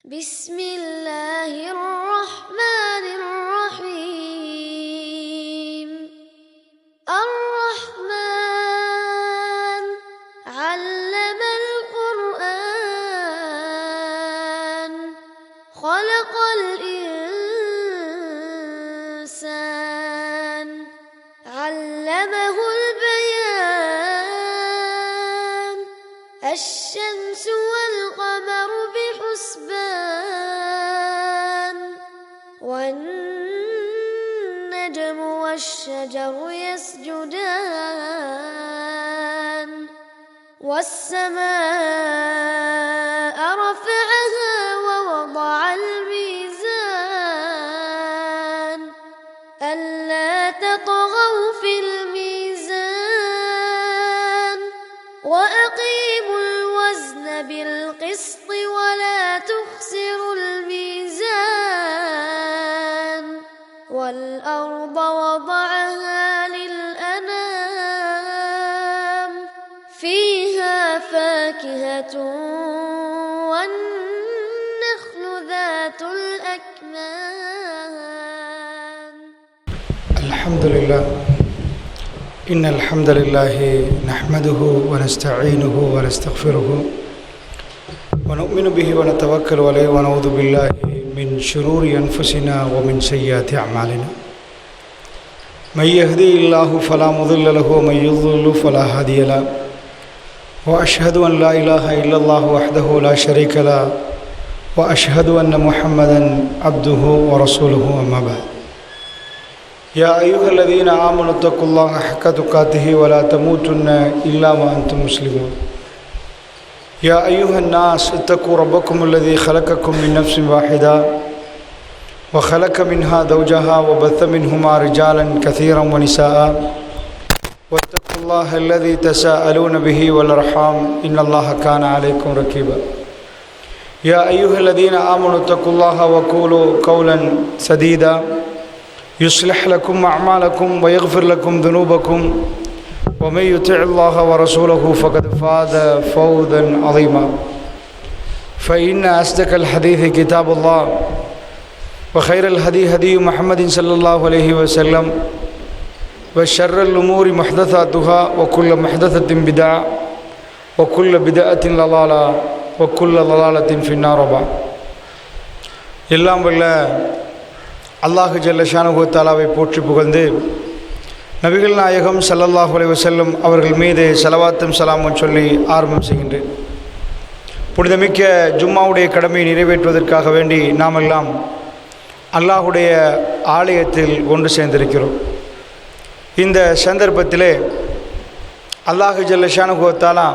بسم الله الرحمن الرحيم الرحمن علم القرآن خلق الإنسان علمه البيان الشمس والقمر بحسبان والنجم والشجر يسجدان والسماء رفعها ووضع الميزان ألا تطغوا في الميزان وأقيموا الوزن بالقسط ولا تخسروا الميزان والأرض وضعها للأنام فيها فاكهة والنخل ذات الأكمام. الحمد لله إن الحمد لله نحمده ونستعينه ونستغفره ونؤمن به ونتوكل عليه ونعوذ بالله من شرور أنفسنا ومن سيئات أعمالنا من يهدي الله فلا مضل له ومن يضلل فلا هادي له وأشهد أن لا إله إلا الله وحده لا شريك له وأشهد أن محمدا عبده ورسوله أما بعد يا أيها الذين آمنوا اتقوا الله حق تقاته ولا تموتن إلا وأنتم مسلمون يا أيها الناس اتقوا ربكم الذي خلقكم من نفس واحدة وخلق منها زوجها وبث منهما رجالا كثيرا ونساء واتقوا الله الذي تساءلون به والأرحام إن الله كان عليكم رقيبا يا أيها الذين آمنوا اتقوا الله وقولوا قولا سديدا يصلح لكم أعمالكم ويغفر لكم ذنوبكم ومن يطع الله ورسوله فقد فاز فوزا عظيما فإن أصدق الحديث كتاب الله وخير الهدي هدي محمد صلى الله عليه وسلم وشر الأمور محدثاتها وكل محدثة بدعة وكل بدعة ضلالة وكل ضلالة في النار. எல்லாம் வல்ல அல்லாஹு ஜல்ல ஷானுஹு தஆலாவை போற்றி புகழ்ந்து நபிகள் நாயகம் ஸல்லல்லாஹு அலைஹி வஸல்லம் அவர்கள் மீது ஸலவாத்தும் ஸலாமும் சொல்லி ஆரம்பம் செய்கின்றேன். புனிதமிக்க ஜும்மாவுடைய கடமையை நிறைவேற்றுவதற்காக வேண்டி நாம் எல்லாம் அல்லாஹுடைய ஆலயத்தில் ஒன்று சேர்ந்திருக்கிறோம். இந்த சந்தர்ப்பத்திலே அல்லாஹு ஜல்ல ஷானுஹு தஆலா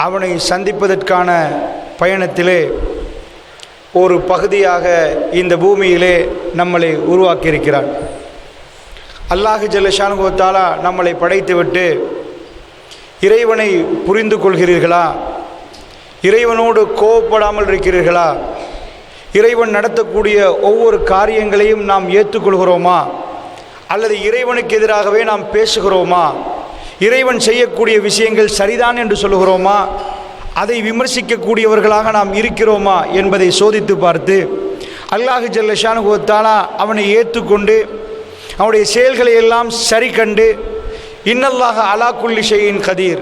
அவனை சந்திப்பதற்கான பயணத்திலே ஒரு பகுதியாக இந்த பூமியிலே நம்மளை உருவாக்கியிருக்கிறான். அல்லாஹு ஜல்ல ஷானுஹு தஆலா நம்மளை படைத்துவிட்டு இறைவனை புரிந்து கொள்கிறீர்களா, இறைவனோடு கோபப்படாமல் இருக்கிறீர்களா, இறைவன் நடத்தக்கூடிய ஒவ்வொரு காரியங்களையும் நாம் ஏற்றுக்கொள்கிறோமா, அல்லது இறைவனுக்கு எதிராகவே நாம் பேசுகிறோமா, இறைவன் செய்யக்கூடிய விஷயங்கள் சரிதான் என்று சொல்லுகிறோமா, அதை விமர்சிக்கக்கூடியவர்களாக நாம் இருக்கிறோமா என்பதை சோதித்து பார்த்து அல்லாஹு ஜல்ல ஷானுஹு தஆலா அவனை ஏற்றுக்கொண்டு அவனுடைய செயல்களை எல்லாம் சரி கண்டு இன்னல்லாஹ அலா குல்லி ஷைஇன் கதீர்,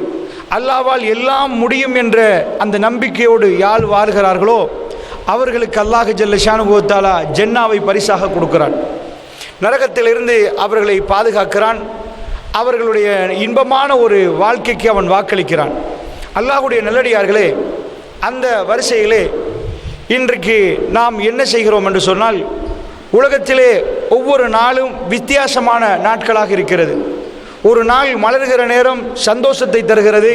அல்லாஹ்வால் எல்லாம் முடியும் என்ற அந்த நம்பிக்கையோடு யார் வாழ்கிறார்களோ அவர்களுக்கு அல்லாஹு ஜல்ல ஷானுஹு தஆலா ஜன்னாவை பரிசாக கொடுக்கிறான். நரகத்திலிருந்து அவர்களை பாதுகாக்கிறான். அவர்களுடைய இன்பமான ஒரு வாழ்க்கைக்கு அவன் வாக்களிக்கிறான். அல்லாஹுடைய நல்லடியார்களே, அந்த வரிசையிலே இன்றைக்கு நாம் என்ன செய்கிறோம் என்று சொன்னால், உலகத்திலே ஒவ்வொரு நாளும் வித்தியாசமான நாட்களாக இருக்கிறது. ஒரு நாள் மலர்கிற நேரம் சந்தோஷத்தை தருகிறது,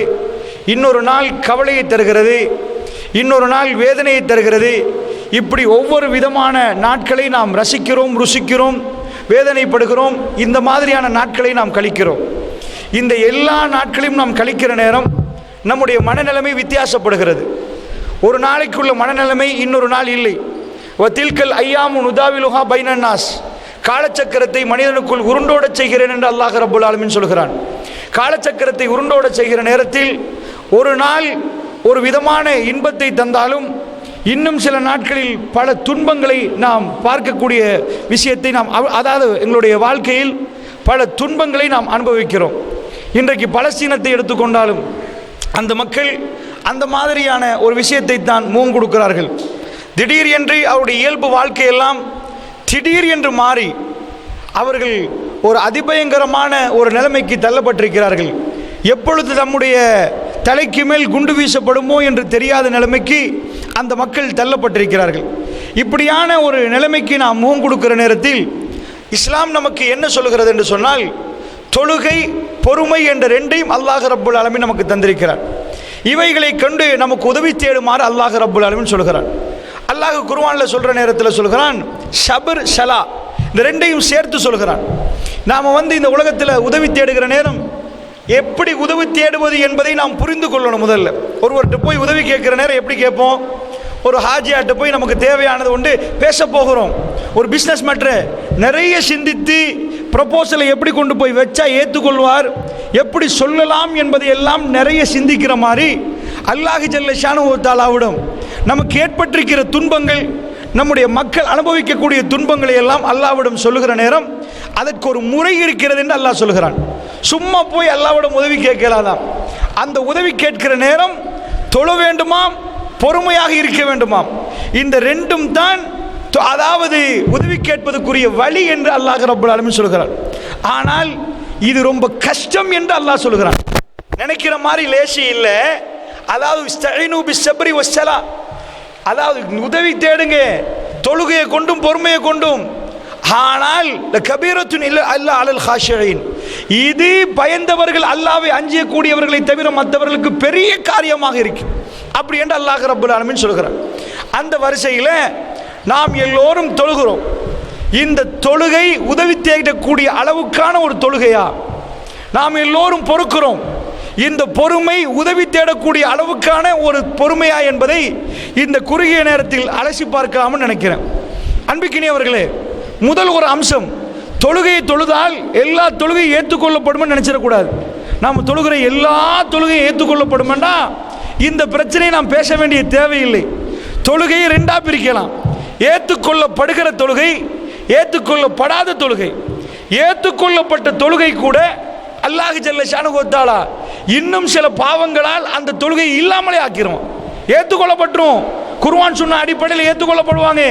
இன்னொரு நாள் கவலையை தருகிறது, இன்னொரு நாள் வேதனையை தருகிறது. இப்படி ஒவ்வொரு விதமான நாட்களை நாம் ரசிக்கிறோம், ருசிக்கிறோம், வேதனைப்படுகிறோம். இந்த மாதிரியான நாட்களை நாம் கழிக்கிறோம். இந்த எல்லா நாட்களையும் நாம் கழிக்கிற நேரம் நம்முடைய மனநிலைமை வித்தியாசப்படுகிறது. ஒரு நாளைக்குள்ள மனநிலைமை இன்னொரு நாள் இல்லை. வத்தில்கல் ஐயாமு நுதாவிலுஹா பைனன்னாஸ், காலச்சக்கரத்தை மனிதனுக்குள் உருண்டோடச் செய்கிறேன் என்று அல்லாஹ் ரப்புல் ஆலமீன் சொல்கிறான். காலச்சக்கரத்தை உருண்டோடச் செய்கிற நேரத்தில் ஒரு நாள் ஒரு விதமான இன்பத்தை தந்தாலும் இன்னும் சில நாட்களில் பல துன்பங்களை நாம் பார்க்கக்கூடிய விஷயத்தை அதாவது எங்களுடைய வாழ்க்கையில் பல துன்பங்களை நாம் அனுபவிக்கிறோம். இன்றைக்கு பலஸ்தீனத்தை எடுத்துக்கொண்டாலும் அந்த மக்கள் அந்த மாதிரியான ஒரு விஷயத்தை தான் முகம் கொடுக்கிறார்கள். திடீர் என்று அவருடைய இயல்பு வாழ்க்கையெல்லாம் திடீர் என்று மாறி அவர்கள் ஒரு அதிபயங்கரமான ஒரு நிலைமைக்கு தள்ளப்பட்டிருக்கிறார்கள். எப்பொழுது நம்முடைய தலைக்கு மேல் குண்டு வீசப்படுமோ என்று தெரியாத நிலைமைக்கு அந்த மக்கள் தள்ளப்பட்டிருக்கிறார்கள். இப்படியான ஒரு நிலைமைக்கு நாம் முகம் கொடுக்கிற நேரத்தில் இஸ்லாம் நமக்கு என்ன சொல்கிறது என்று சொன்னால், தொழுகை, பொறுமை என்ற ரெண்டையும் அல்லாஹ் ரப்புல் ஆலமீன் நமக்கு தந்திருக்கிறார். இவைகளை கண்டு நமக்கு உதவி தேடுமாறு அல்லாஹ் ரப்புல் ஆலமீன் சொல்கிறான். அல்லாஹ் குர்ஆனில் சொல்கிற நேரத்தில் சொல்கிறான், ஷபர் ஷலா, இந்த ரெண்டையும் சேர்த்து சொல்கிறான். நாம் இந்த உலகத்தில் உதவி தேடுகிற நேரம் எப்படி உதவி தேடுவது என்பதை நாம் புரிந்து கொள்ளணும். முதல்ல ஒருவர்கிட்ட போய் உதவி கேட்குற நேரம் எப்படி கேட்போம்? ஒரு ஹாஜியாட்ட போய் நமக்கு தேவையானது உண்டு பேச போகிறோம். ஒரு பிஸ்னஸ் மேட்ரு நிறைய சிந்தித்து ப்ரப்போசலை எப்படி கொண்டு போய் வச்சா ஏற்றுக்கொள்வார், எப்படி சொல்லலாம் என்பதை எல்லாம் நிறைய சிந்திக்கிற மாதிரி அல்லாஹ் ஜல்ல ஷானஹு தஆலாவிடம் நமக்கு ஏற்பட்டிருக்கிற துன்பங்கள், நம்முடைய மக்கள் அனுபவிக்கக்கூடிய துன்பங்களை எல்லாம் அல்லாஹ்விடம் சொல்லுகிற நேரம் அதற்கு ஒரு முறை இருக்கிறது என்று அல்லாஹ் சொல்கிறான். சும்மா போய் அல்லாஹ்விடம் உதவி கேட்கலாதான். அந்த உதவி கேட்கிற நேரம் தொழ வேண்டுமாம், பொறுமையாக இருக்க வேண்டுமாம். இந்த ரெண்டும் தான் அதாவது உதவி கேட்பதற்குரிய வழி என்று அல்லாஹ் ரப்புல் ஆலமீன் சொல்கிறான். ஆனால் இது ரொம்ப கஷ்டம் என்று அல்லாஹ் சொல்கிறான். நினைக்கிற மாதிரி லேசி இல்லை. அதாவது இஸ்தஈனு பிஸ்ஸப்ரி வஸ்ஸலா, அதாவது உதவி தேடுங்க தொழுகையை கொண்டும் பொறுமையை கொண்டும். ஆனால் கபீரத்துன் அல்லா அலல் ஹாஷியின், இது பயந்தவர்கள், அல்லாஹ்வை அஞ்சக்கூடியவர்களை தவிர மற்றவர்களுக்கு பெரிய காரியமாக இருக்கு அப்படி என்று அல்லாஹ் ரப்புல் ஆலமீன் சொல்கிறார். அந்த வரிசையில் நாம் எல்லோரும் தொழுகிறோம். இந்த தொழுகை உதவி தேடக்கூடிய அளவுக்கான ஒரு தொழுகையா? நாம் எல்லோரும் பொறுக்கிறோம். இந்த பொறுமை உதவி தேடக்கூடிய அளவுக்கான ஒரு பொறுமையா என்பதை இந்த குறுகிய நேரத்தில் அலசி பார்க்கலாம்னு நினைக்கிறேன். அன்பிக்கினியவர்களே, முதல் ஒரு அம்சம், தொழுகையை தொழுதால் எல்லா தொழுகையும் ஏற்றுக்கொள்ளப்படும்னு நினைச்சிடக்கூடாது. நாம் தொழுகிற எல்லா தொழுகையும் ஏற்றுக்கொள்ளப்படுமெண்டா இந்த பிரச்சனையை நாம் பேச வேண்டிய தேவையில்லை. தொழுகையை ரெண்டா பிரிக்கலாம். ஏற்றுக்கொள்ளப்படுகிற தொழுகை, ஏற்றுக்கொள்ளப்படாத தொழுகை. ஏற்றுக்கொள்ளப்பட்ட தொழுகை கூட அல்லாஹ் ஜல்ல ஷானஹு தஆலா இன்னும் சில பாவங்களால் அந்த தொழுகை இல்லாமலே ஆக்கிறோம். ஏற்றுக்கொள்ளப்பட்டுரும், குர்ஆன் சொன்ன அடிப்படையில் ஏற்றுக்கொள்ளப்படுவாங்க.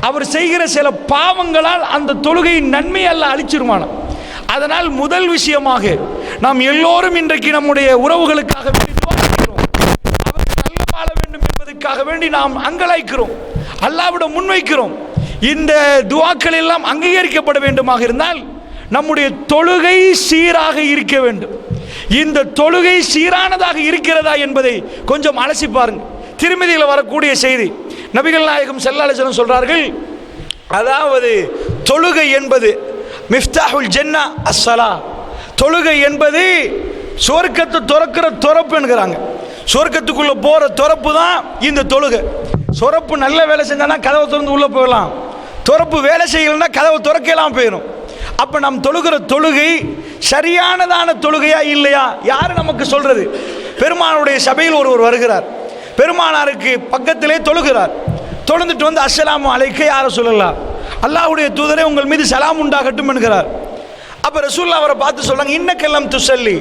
அவர் செய்கிற சில பாவங்களால் அந்த தொழுகையின் நன்மையை அல்லாஹ் அழிச்சிருவான். அதனால் முதல் விஷயமாக நாம் எல்லோரும் இன்றைக்கு நம்முடைய உறவுகளுக்காக அவர்கள் நல்ல வாழ வேண்டும் என்பதற்காக வேண்டி நாம் அங்கலாய்க்கிறோம், அல்லாஹ்விடம் முன்வைக்கிறோம். இந்த துஆக்கள் எல்லாம் அங்கீகரிக்கப்பட வேண்டுமாக இருந்தால் நம்முடைய தொழுகை சீராக இருக்க வேண்டும். இந்த தொழுகை சீரானதாக இருக்கிறதா என்பதை கொஞ்சம் அலசி பாருங்க. திருமதியில் வரக்கூடிய செய்தி, நபிகள் நாயகம் ஸல்லல்லாஹு அலைஹி வஸல்லம் சொல்றார்கள், அதாவது தொழுகை என்பது மிஃப்தாஹுல் ஜன்னா அஸ்ஸலா, தொழுகை என்பது சொர்க்கத்தை திறக்கிற திறப்பு என்கிறாங்க. சொர்க்கத்துக்குள்ள போற திறப்பு தான் இந்த தொழுகை. சொரப்பு நல்ல வேலை செஞ்சானா கதவை திறந்து உள்ள போகலாம், திறப்பு வேலை செய்யலைன்னா கதவை திறக்கலாம் போயிடும். அப்ப நாம் தொழுகிற தொழுகை சரியானதான தொழுகையா இல்லையா யாரு நமக்கு சொல்றது? பெருமானுடைய சபையில் ஒருவர் வருகிறார், பெருமானாருக்கு பக்கத்திலே தொழுகிறார். தொழுந்துட்டு வந்து அஸ்ஸலாமு அலைக்க யா ரசூலல்லாஹ், அல்லாஹ்வுடைய தூதரே உங்கள் மீது சலாம் உண்டாகட்டும் என்கிறார். அப்ப ரசூலுல்லாஹ் அவரை பார்த்து சொல்றாங்க, இன்னக்கல்லம் துஸல்லி,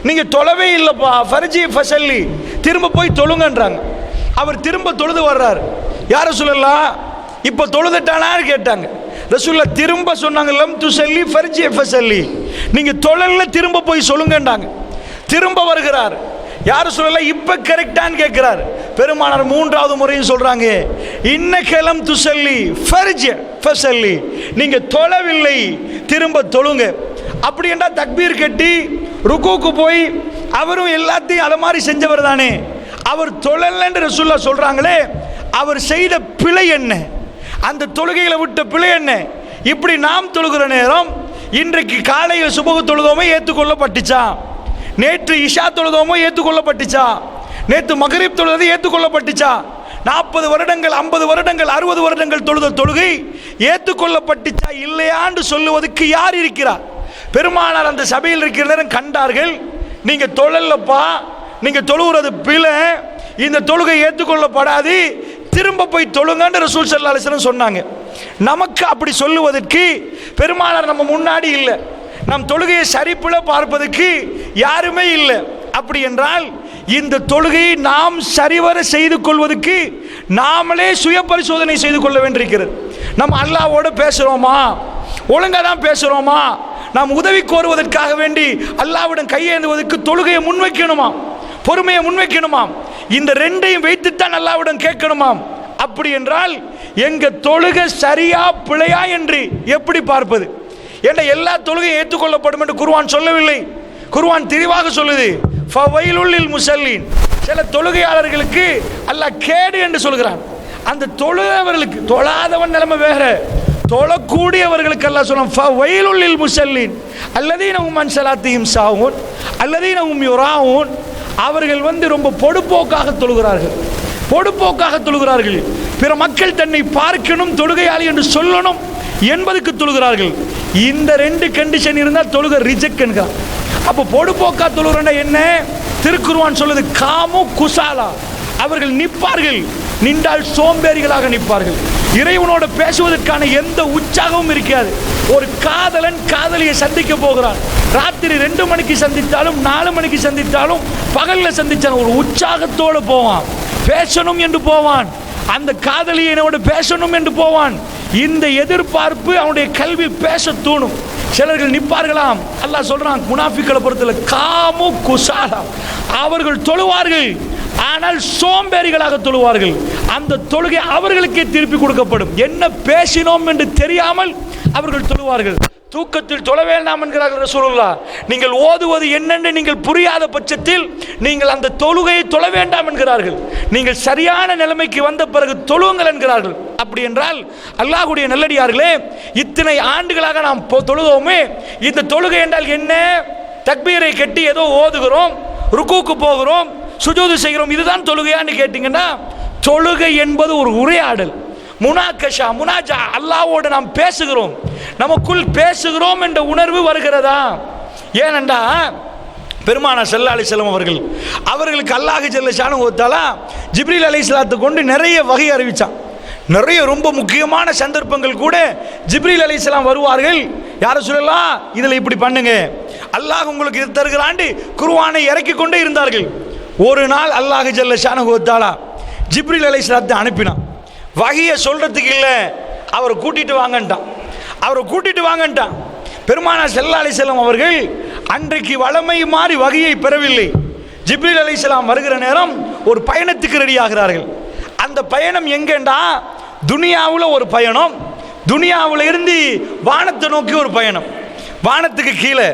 நீங்க தொழவே இல்லப்பா, ஃபர்ஜி ஃபஸல்லி, திரும்ப போய் தொழுங்கன்றாங்க. அவர் திரும்ப தொழுது வர்றார். யா ரசூலல்லாஹ் இப்போ தொழுதுட்டானான்னு கேட்டாங்க. ரசூலுல்லாஹ் திரும்ப சொன்னாங்க, லம் துஸல்லி ஃபர்ஜி ஃபஸல்லி, நீங்க தொழல திரும்ப போய் சொல்லுங்கன்றாங்க. திரும்ப வருகிறார். யார் சொல்லல இப்ப கரெக்டான்னு கேட்கிறார். பெருமானார் மூன்றாவது முறையும் சொல்றாங்க, இன்னக்கலம் துஸல்லி ஃபர்ஜ் ஃபஸல்லி, நீங்க தொழவில்லை திரும்ப தொழுங்க. அப்படி என்றா தக்பீர் கட்டி ருக்குக்கு போய் அவரும் எல்லாத்தையும் அத மாதிரி செஞ்சவர் தானே, அவர் தொழலன்னு ரசூலுல்லாஹ் சொல்றாங்களே, அவர் செய்த பிழை என்ன? அந்த தொழுகைகளை விட்ட பிழை என்ன? இப்படி நாம் தொழுகிற நேரம் இன்றைக்கு காலையில் சுபஹ் தொழுதோமே ஏற்றுக்கொள்ளப்பட்டுச்சா? நேற்று இஷா தொழுதோமோ ஏற்றுக்கொள்ளப்பட்டுச்சா? நேற்று மகரிப் தொழுது ஏற்றுக்கொள்ளப்பட்டுச்சா? 40 வருடங்கள் 50 வருடங்கள் 60 வருடங்கள் தொழுத தொழுகை ஏற்றுக்கொள்ளப்பட்டுச்சா இல்லையான்னு சொல்லுவதற்கு யார் இருக்கிறார்? பெருமானார் அந்த சபையில் இருக்கிற நேரம் கண்டார்கள், நீங்க தொழலப்பா, நீங்க தொழுகிறது பிழை, இந்த தொழுகை ஏற்றுக்கொள்ளப்படாது, திரும்ப போய் தொழுங்கன்னு ரசூல் ஸல்லல்லாஹு அலைஹி வஸல்லம் சொன்னாங்க. நமக்கு அப்படி சொல்லுவதற்கு பெருமானார் நம்ம முன்னாடி இல்லை, நம் தொழுகையை சரிப்புல பார்ப்பதற்கு யாருமே இல்லை. அப்படி என்றால் இந்த தொழுகையை நாம் சரிவர செய்து கொள்வதற்கு நாமளே சுய பரிசோதனை செய்து கொள்ள வேண்டியிருக்கிறது. நம்ம அல்லாஹ்வோடு பேசுகிறோமா, ஒழுங்காக தான் பேசுகிறோமா, நாம் உதவி கோருவதற்காக வேண்டி அல்லாஹ்விடம் கையேந்துவதற்கு தொழுகையை முன்வைக்கணுமாம், பொறுமையை முன்வைக்கணுமாம். இந்த ரெண்டையும் வைத்துத்தான் அல்லாஹ்விடம் கேட்கணுமாம். அப்படி என்றால் எங்க தொழுகை சரியா பிழையா என்று எப்படி பார்ப்பது? என்ற எல்லா தொழுகையும் ஏற்றுக்கொள்ளப்படும் என்று குர்ஆன் சொல்லவில்லை. குர்ஆன் தெளிவாக சொல்லுது, ஃபவைலுல் லில் முஸல்லீன். சில தொழுகையாளர்களுக்கு அல்லாஹ் கேடு என்று சொல்கிறான். அந்த தொழுகிறவர்களுக்கு, தொழாதவன் நிலைமை வேற, தொழக்கூடியவர்களுக்கு அல்லாஹ் சொல்றான் ஃபவைலுல் லில் முஸல்லீன் அல்லதீன ஹும் அன் ஸலாத்திஹிம் சாஹூன் அல்லதீன ஹும் யுராஊன். அவர்கள் ரொம்ப பொடுப்போக்காக தொழுகிறார்கள், பொடுப்போக்காக தொழுகிறார்கள். பிற மக்கள் தன்னை பார்க்கணும், தொழுகையாளி என்று சொல்லணும் என்பதுக்கு தொழுகிறார்கள். இந்த ரெண்டு கண்டிஷன் இருந்தால் தொழுகை ரிஜெக்ட் என்கிறான். அப்போ பொடுப்போக்கா தொழுகிறா என்ன? திருக்குர்ஆன் சொல்லுது காமு குசாலா, அவர்கள் நிற்பார்கள், நின்றால் சோம்பேறிகளாக நிற்பார்கள். இறைவனோட பேசுவதற்கான எந்த உற்சாகமும் இருக்காது. ஒரு காதலன் காதலியை சந்திக்க போகிறான், ராத்திரி 2 மணிக்கு சந்தித்தாலும் 4 மணிக்கு சந்தித்தாலும் பகல்ல சந்திச்சான், ஒரு உற்சாகத்தோடு போவான், பேசணும் என்று போவான், அந்த காதலியோட பேசணும் என்று போவான். இந்த எதிர்பார்ப்பு அவனுடைய கல்வி பேச தூணும். சிலர்கள் நிற்பார்களாம், அல்லாஹ் சொல்றான் முனாஃபிக்களை பொறுத்தல காமு குசாலா, அவர்கள் தொழுவார்கள் ஆனால் சோம்பேறிகளாக தொழுவார்கள். அந்த தொழுகை அவர்களுக்கே திருப்பி கொடுக்கப்படும். என்ன பேசினோம் என்று தெரியாமல் அவர்கள் தொழுவார்கள். தூக்கத்தில் தொழ வேண்டாம் என்கிறார்கள் ரசூலுல்லாஹ். நீங்கள் ஓதுவது என்னென்று நீங்கள் புரியாத பட்சத்தில் நீங்கள் அந்த தொழுகையை தொழ வேண்டாம் என்கிறார்கள். நீங்கள் சரியான நிலைமைக்கு வந்த பிறகு தொழுவுங்கள் என்கிறார்கள். அப்படி என்றால் அல்லாஹ்வுடைய நல்லடியார்களே, இத்தனை ஆண்டுகளாக நாம் தொழுதோமே, இந்த தொழுகை என்றால் என்ன? தக்பீரை கட்டி ஏதோ ஓதுகிறோம், ருக்கூக்கு போகிறோம், சுஜூது செய்கிறோம், இதுதான் தொழுகையான்னு கேட்டீங்கன்னா, தொழுகை என்பது ஒரு உரையாடல், முனாகஷா, முனாஜா. அல்லாஹ்வோடு நாம் பேசுகிறோம், நமக்குள் பேசுகிறோம் என்ற உணர்வு வருகிறதா? ஏனென்றா பெருமானார் ஸல்லல்லாஹு அலைஹி வஸல்லம் அவர்களுக்கு அல்லாஹ் ஜல்ல ஷானஹு வ தஆலா ஜிப்ரீல் அலைஹிஸ்ஸலாத்தை கொண்டு நிறைய வகை அறிவிச்சான். நிறைய ரொம்ப முக்கியமான சந்தர்ப்பங்கள் கூட ஜிப்ரீல் அலைஹிஸ்ஸலாம் வருவார்கள், யார சொல்லலாம் இதில் இப்படி பண்ணுங்க, அல்லாஹ் உங்களுக்கு இது தருகிறாண்டு குர்ஆனை இறக்கி கொண்டே இருந்தார்கள். ஒரு நாள் அல்லாஹ் ஜல்ல ஷானஹு வ தஆலா ஜிப்ரீல் அலைஹிஸ்ஸலாத்தை அனுப்பினான். வகையை சொல்றதுக்கு இல்லை, அவரை கூட்டிட்டு வாங்கன்ட்டான். அவரை கூட்டிட்டு வாங்கன்ட்டான். பெருமானார் ஸல்லல்லாஹு அலைஹி வஸல்லம் அவர்கள் அன்றைக்கு வளமை மாறி வகையை பெறவில்லை. ஜிப்ரீல் அலைஹிஸ்ஸலாம் வருகிற நேரம் ஒரு பயணத்துக்கு ரெடி ஆகிறார்கள். அந்த பயணம் எங்கேண்டா, துனியாவில் ஒரு பயணம், துனியாவில் இருந்து வானத்தை நோக்கி ஒரு பயணம், வானத்துக்கு கீழே.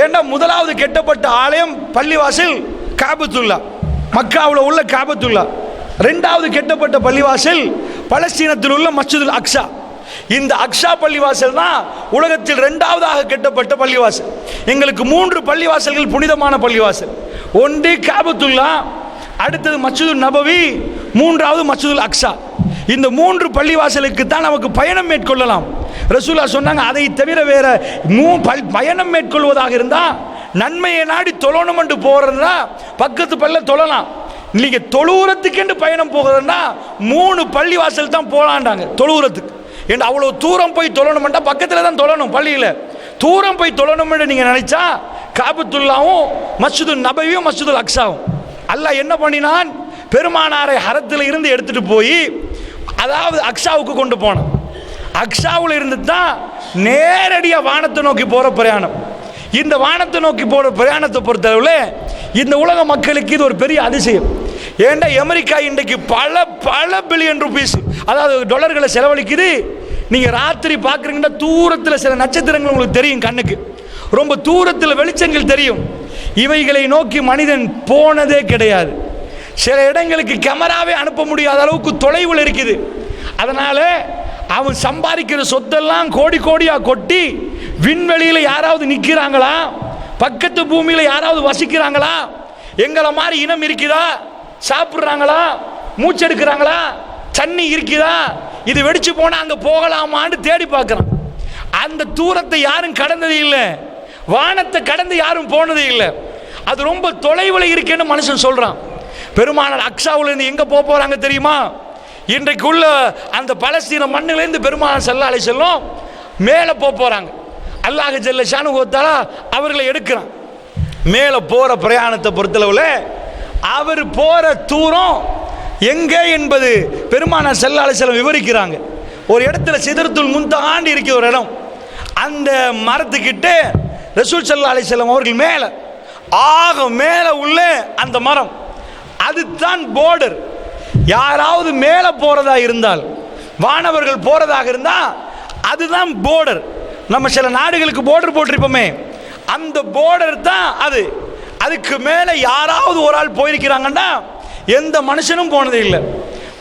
ஏண்டா முதலாவது கெட்டப்பட்ட ஆலயம் பள்ளிவாசல் காபத்துல்லா, மக்காவில் உள்ள காபத்துல்லா. ரெண்டாவது கெட்டப்பட்ட பள்ளிவாசல் பலஸ்தீனத்தில் உள்ள மஸ்ஜிதுல் அக்ஸா. இந்த அக்ஸா பள்ளிவாசல் தான் உலகத்தில் 2வது கெட்டப்பட்ட பள்ளிவாசல். எங்களுக்கு 3 பள்ளிவாசல்கள் புனிதமான பள்ளிவாசல். ஒன்று காபத்துல்லா, அடுத்தது மஸ்ஜிதுல் நபவி, 3வது மஸ்ஜிதுல் அக்ஸா. இந்த 3 பள்ளிவாசலுக்கு தான் நமக்கு பயணம் மேற்கொள்ளலாம். ரசூலுல்லாஹ் சொன்னாங்க, அதை தவிர வேற பயணம் மேற்கொள்வதாக இருந்தால் நன்மையை நாடி தொழணும் என்று போகிறதா பக்கத்து பல்ல தொழலாம். நீங்க தொழுவுரத்துக்கு என்று பயணம் போகிறதுனா 3 பள்ளிவாசல் தான் போகலான்டாங்க தொழுவுரத்துக்கு. ஏன்னா அவ்வளோ தூரம் போய் தொழணும்னா பக்கத்தில் தான் தொழணும், பள்ளியில் தூரம் போய் தொழணும்னு நீங்கள் நினைச்சா காபத்துல்லாவும் மஸ்ஜிதுல் நபவியும் மஸ்ஜிதுல் அக்ஸாவும். அல்லாஹ் என்ன பண்ணினான், பெருமானாரை ஹரத்தில் இருந்து எடுத்துட்டு போய் அதாவது அக்ஸாவுக்கு கொண்டு போனான். அக்ஸாவில் இருந்து தான் நேரடியாக வானத்தை நோக்கி போகிற பிரயாணம். இந்த வானத்தை நோக்கி போகிற பிரயாணத்தை பொறுத்தளவில் இந்த உலக மக்களுக்கு இது ஒரு பெரிய அதிசயம். ஏண்டா அமெரிக்கா இன்றைக்கு பல பில்லியன் ருபீஸ், அதாவது டாலர்களை செலவழிக்குது. நீங்கள் ராத்திரி பார்க்குறீங்கன்னா தூரத்தில் சில நட்சத்திரங்கள் உங்களுக்கு தெரியும், கண்ணுக்கு ரொம்ப தூரத்தில் வெளிச்சங்கள் தெரியும். இவைகளை நோக்கி மனிதன் போனதே கிடையாது. சில இடங்களுக்கு கேமராவே அனுப்ப முடியாத அளவுக்கு தொலைவில் இருக்குது. அதனால் அவன் சம்பாதிக்கிற சொத்தெல்லாம் கோடி கோடியாக கொட்டி விண்வெளியில் யாராவது நிற்கிறாங்களா, பக்கத்து பூமியில் யாராவது வசிக்கிறாங்களா, எங்களை மாதிரி இனம் இருக்குதா, சாப்பிட்றாங்களா, மூச்செடுக்கிறாங்களா, தண்ணி இருக்குதா, இது வெடிச்சு போனால் அங்கே போகலாமான்னு தேடி பார்க்குறான். அந்த தூரத்தை யாரும் கடந்தது இல்லை, வானத்தை கடந்து யாரும் போனது இல்லை. அது ரொம்ப தொலைவில் இருக்குன்னு மனுஷன் சொல்கிறான். பெருமானார் அக்ஸாவில் இருந்து எங்கே போக போகிறாங்க தெரியுமா? இன்றைக்குள்ள அந்த பலஸ்தீன மண்ணிலிருந்து பெருமானார் ஸல்லல்லாஹு அலைஹி வஸல்லம் மேலே போகிறாங்க. அல்லாஹ் ஜல்ல ஷானுஹு வ தஆலா அவர்களை எடுக்கிறான். மேலே போகிற பிரயாணத்தை பொறுத்தளவில் அவர் போகிற தூரம் எங்கே என்பது பெருமானார் ஸல்லல்லாஹு அலைஹி வஸல்லம் விவரிக்கிறாங்க. ஒரு இடத்துல சிதறத்துல் முன்தஹான்னு இருக்கிற ஒரு இடம், அந்த மரத்துக்கிட்ட ரசூல் ஸல்லல்லாஹு அலைஹி வஸல்லம் அவர்கள் மேலே ஆக மேலே உள்ள அந்த மரம், அதுதான் போர்டர். யாராவது மேலே போகிறதா இருந்தால், வானவர்கள் போகிறதாக இருந்தால் அதுதான் போர்டர். நம்ம சில நாடுகளுக்கு போர்டர் போட்டிருப்போமே, அந்த போர்டர் தான் அது. அதுக்கு மேலே யாராவது ஒரு ஆள் போயிருக்கிறாங்கன்னா எந்த மனுஷனும் போனது இல்லை.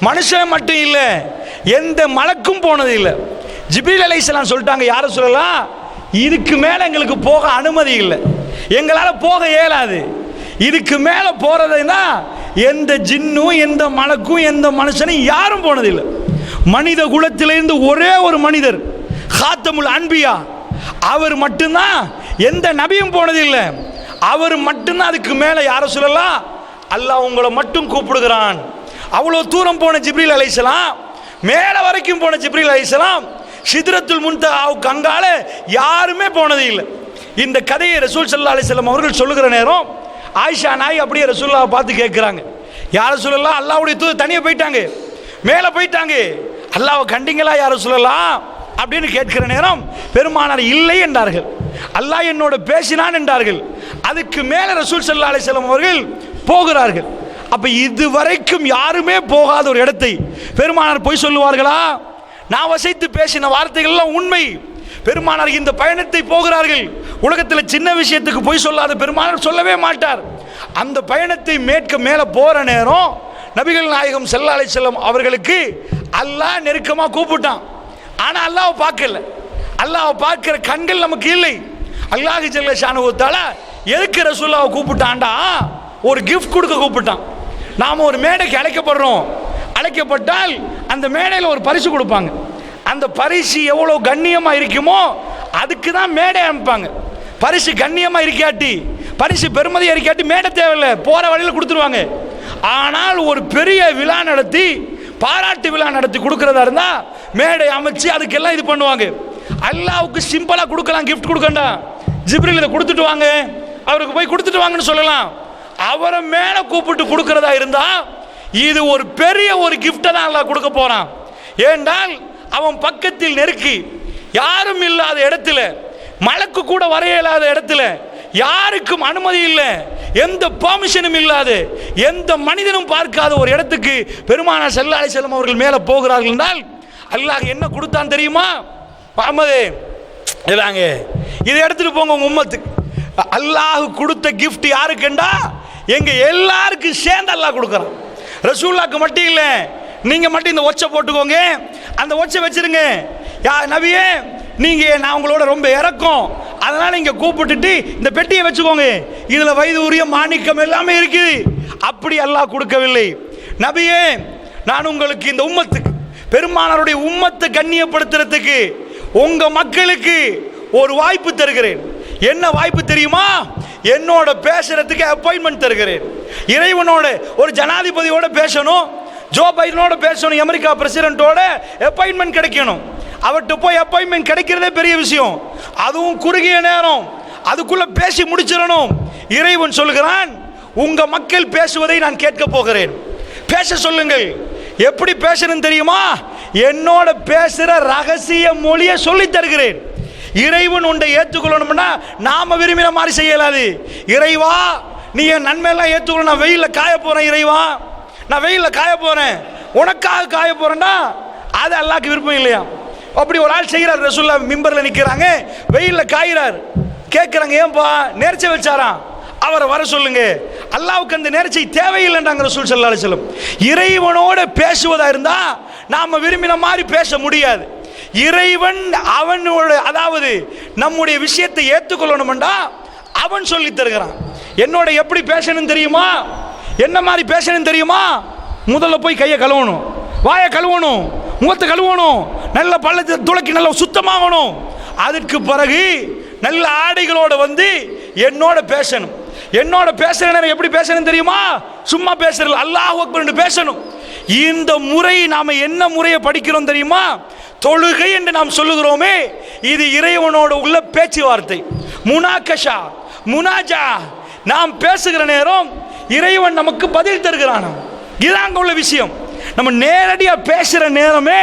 மனுஷன் மட்டும் இல்லை, எந்த மலக்கும் போனது இல்லை. ஜிப்ரீல் அலைஹிஸ்ஸலாம் சொல்லிட்டாங்க, யாரை சொல்லலாம், இதுக்கு மேலே எங்களுக்கு போக அனுமதி இல்லை, எங்களால் போக இயலாது. இதுக்கு மேலே போகிறதுனா எந்த ஜின்னும் எந்த மலக்கும் எந்த மனுஷனும் யாரும் போனதில்லை. மனித குலத்திலிருந்து ஒரே ஒரு மனிதர் காத்தமுல் அன்பியா, அவர் மட்டும்தான், எந்த நபியும் போனதில்லை, அவர் மட்டும்தான் அதுக்கு மேலே. யாரை சொல்லலாம், அல்லாஹ் உங்களை மட்டும் கூப்பிடுகிறான். அவ்வளோ தூரம் போன ஜிப்ரீல் அலைஹிஸ்ஸலாம், மேலே வரைக்கும் போன ஜிப்ரீல் அலைஹிஸ்ஸலாம் சித்ரத்துல் முன்தஹாவுக்கு அங்கால யாருமே போனது இல்லை. இந்த கதையை ரசூல் ஸல்லல்லாஹு அலைஹி வஸல்லம் அவர்கள் சொல்லுகிற நேரம் ஆயிஷா நாய் அப்படியே ரசூலுல்லாஹை பார்த்து கேட்குறாங்க, யாரை சொல்லலாம், அல்லாஹ்வுடைய தூதர் தனியாக போயிட்டாங்க, மேலே போயிட்டாங்க, அல்லாஹ்வை கண்டிங்களா யாரை சொல்லலாம் அப்படின்னு கேட்கிற நேரம் பெருமானார் இல்லை என்றார்கள். அல்லாஹ் என்னோட பேசினான் என்றார்கள். அதுக்கு மேலே ரசூல் ஸல்லல்லாஹு அலைஹி வஸல்லம் அவர்கள் போகிறார்கள். அப்போ இதுவரைக்கும் யாருமே போகாத ஒரு இடத்தை பெருமானார் போய் சொல்லுவார்களா? நான் வசைத்து பேசின வார்த்தைகள்லாம் உண்மை. பெருமானார் இந்த பயணத்தை போகிறார்கள். உலகத்தில் சின்ன விஷயத்துக்கு போய் சொல்லாத பெருமானார் சொல்லவே மாட்டார். அந்த பயணத்தை மேலே போகிற நேரம் நபிகள் நாயகம் ஸல்லல்லாஹு அலைஹி வஸல்லம் அவர்களுக்கு அல்லாஹ் நெருக்கமாக கூப்பிட்டான். ஆனால் அல்லாஹ்வை பார்க்கல. அல்லாஹ்வை பார்க்கிற கண்கள் நமக்கு இல்லை. அல்லாஹ் ஜல்ல ஷானுஹு வ தஆலா எதுக்கு ரசூலுல்லாஹ்வை கூப்பிட்டான்டா, ஒரு கிஃப்ட் கொடுக்க கூப்பிட்டான். நாம் ஒரு மேடைக்கு அழைக்கப்படுறோம், அழைக்கப்பட்டால் அந்த மேடையில் ஒரு பரிசு கொடுப்பாங்க. அந்த பரிசு எவ்வளோ கண்ணியமாக இருக்குமோ அதுக்கு தான் மேடை அமைப்பாங்க. பரிசு கண்ணியமாக இருக்காட்டி, பரிசு பெருமதியாக இருக்காட்டி மேடை தேவையில்லை, போகிற வழியில் கொடுத்துருவாங்க. ஆனால் ஒரு பெரிய விழா நடத்தி, பாராட்டு விழா நடத்தி கொடுக்கறதா இருந்தால் மேடை அமைச்சு அதுக்கெல்லாம் இது பண்ணுவாங்க. அல்லாஹ்வுக்கு சிம்பிளாக கொடுக்கலாம், கிஃப்ட் கொடுக்கண்டா, ஜிப்ரீல் இதை கொடுத்துட்டு வாங்க, அவருக்கு போய் கொடுத்துட்டு வாங்கன்னு சொல்லலாம். அவரை மேலே கூப்பிட்டு கொடுக்கறதா இருந்தால் இது ஒரு பெரிய ஒரு கிஃப்டை தான் அல்லாஹ் கொடுக்க போகிறான். ஏண்டால் அவன் பக்கத்தில் நெருக்கி, யாரும் இல்லாத இடத்துல, மலக்கு கூட வரைய இல்லாத இடத்துல, யாருக்கும் அனுமதி இல்லை, எந்த பெர்மிஷனும் இல்லாத, எந்த மனிதனும் பார்க்காத ஒரு இடத்துக்கு பெருமானார் ஸல்லல்லாஹு அலைஹி வஸல்லம் அவர்கள் மேலே போகிறார்கள் என்றால் அல்லாஹ் என்ன கொடுத்தான் தெரியுமா? முஹம்மது இதாங்க, இதை எடுத்துட்டு போங்க உங்க உம்மத்துக்கு. அல்லாஹ் கொடுத்த கிஃப்ட் யாருக்குண்டா எங்க எல்லாருக்கும் சேர்ந்து அல்லாஹ் கொடுக்குறான். ரசூலுல்லாஹ்க்கு மட்டும் இல்லை, நீங்க மட்டும் இந்த ஒச்சை போட்டுக்கோங்க, அந்த ஒச்சை வச்சிருங்க. யா நபியே, நீங்க நான் உங்களோட ரொம்ப இறக்கம், அதனால இங்க கூப்பிட்டுட்டு இந்த பெட்டியை வச்சுக்கோங்க, இதுல வைதூரிய மாணிக்கம் எல்லாமே இருக்குது. அப்படி அல்லாஹ் கொடுக்கவில்லை. நபியே, நான் உங்களுக்கு இந்த உம்மத்துக்கு, பெருமானாருடைய உம்மத்தை கண்ணியப்படுத்துறதுக்கு உங்க மக்களுக்கு ஒரு வாய்ப்பு தருகிறேன். என்ன வாய்ப்பு தெரியுமா? என்னோட பேசுறதுக்கு அப்பாயின்மெண்ட் தருகிறேன். இறைவனோட, ஒரு ஜனாதிபதியோட பேசணும், ஜோ பைடனோட பேசணும், அமெரிக்கா பிரசிடென்ட்டோட அப்பாயின்மெண்ட் கிடைக்கணும். அவர்கிட்ட போய் அப்பாயின்மெண்ட் கிடைக்கிறதே பெரிய விஷயம், அதுவும் குறுகிய நேரம், அதுக்குள்ள பேசி முடிச்சிடணும். இறைவன் சொல்கிறான், உங்க மக்கள் பேசுவதை நான் கேட்க போகிறேன், பேச சொல்லுங்கள். எப்படி பேசணும் தெரியுமா? என்னோட பேசுற ரகசிய மொழியை சொல்லி தருகிறேன். இறைவன் உன்னை ஏற்றுக்கொள்ளணும்னா நாம விரும்பின மாதிரி செய்யலாது. இறைவா, நீ என் நன்மையெல்லாம் ஏற்றுக்கொள்ள, நான் வெயிலில் காய போறேன். இறைவா, நான் வெயிலில் காய போறேன், உனக்காக காய போறேன்டா, அது அல்லாஹ்க்கு விருப்பம் இல்லையா? அப்படி ஒரு ஆள் செய்கிறார். ரசூலுல்லாஹ் மிம்பரில் நிற்கிறாங்க, வெயிலில் காயிறார். கேட்குறாங்க, ஏன்பா நேர்ச்சை வச்சாராம், அவரை வர சொல்லுங்க. அல்லாஹ்வுக்கு அந்த நேர்ச்சை தேவையில்லைன்றாங்க ரசூல் ஸல்லல்லாஹு அலைஹி வஸல்லம். இறைவனோட பேசுவதா இருந்தா நாம விரும்பின மாதிரி பேச முடியாது. இறைவன் அவனோட, அதாவது நம்முடைய விஷயத்தை ஏற்றுக்கொள்ளணும்டா அவன் சொல்லி தருகிறான். என்னோட எப்படி பேசணும் தெரியுமா? என்ன மாதிரி பேசணும் தெரியுமா? முதல்ல போய் கையை கழுவணும், வாயை கழுவணும், முகத்தை கழுவணும், நல்ல பள்ளத்தை துளக்கி நல்லா சுத்தமாகணும். அதற்கு பிறகு நல்ல ஆடைகளோட வந்து என்னோட பேசணும். என்னோட பேசுற நேரம் எப்படி பேசணும் தெரியுமா? சும்மா பேசுறது, அல்லாஹ் அக்பர் என்று பேசணும். இந்த முறை நாம என்ன முறையை படிக்கிறோம் தெரியுமா? தொழுகை என்று நாம் சொல்லுகிறோமே, இது இறைவனோடு உள்ள பேச்சுவார்த்தை, முனாகஷா, முனாஜா. நாம் பேசுகிற நேரம் இறைவன் நமக்கு பதில் தருகிறான். இதாங்க உள்ள விஷயம். நம்ம நேரடியா பேசுற நேரமே,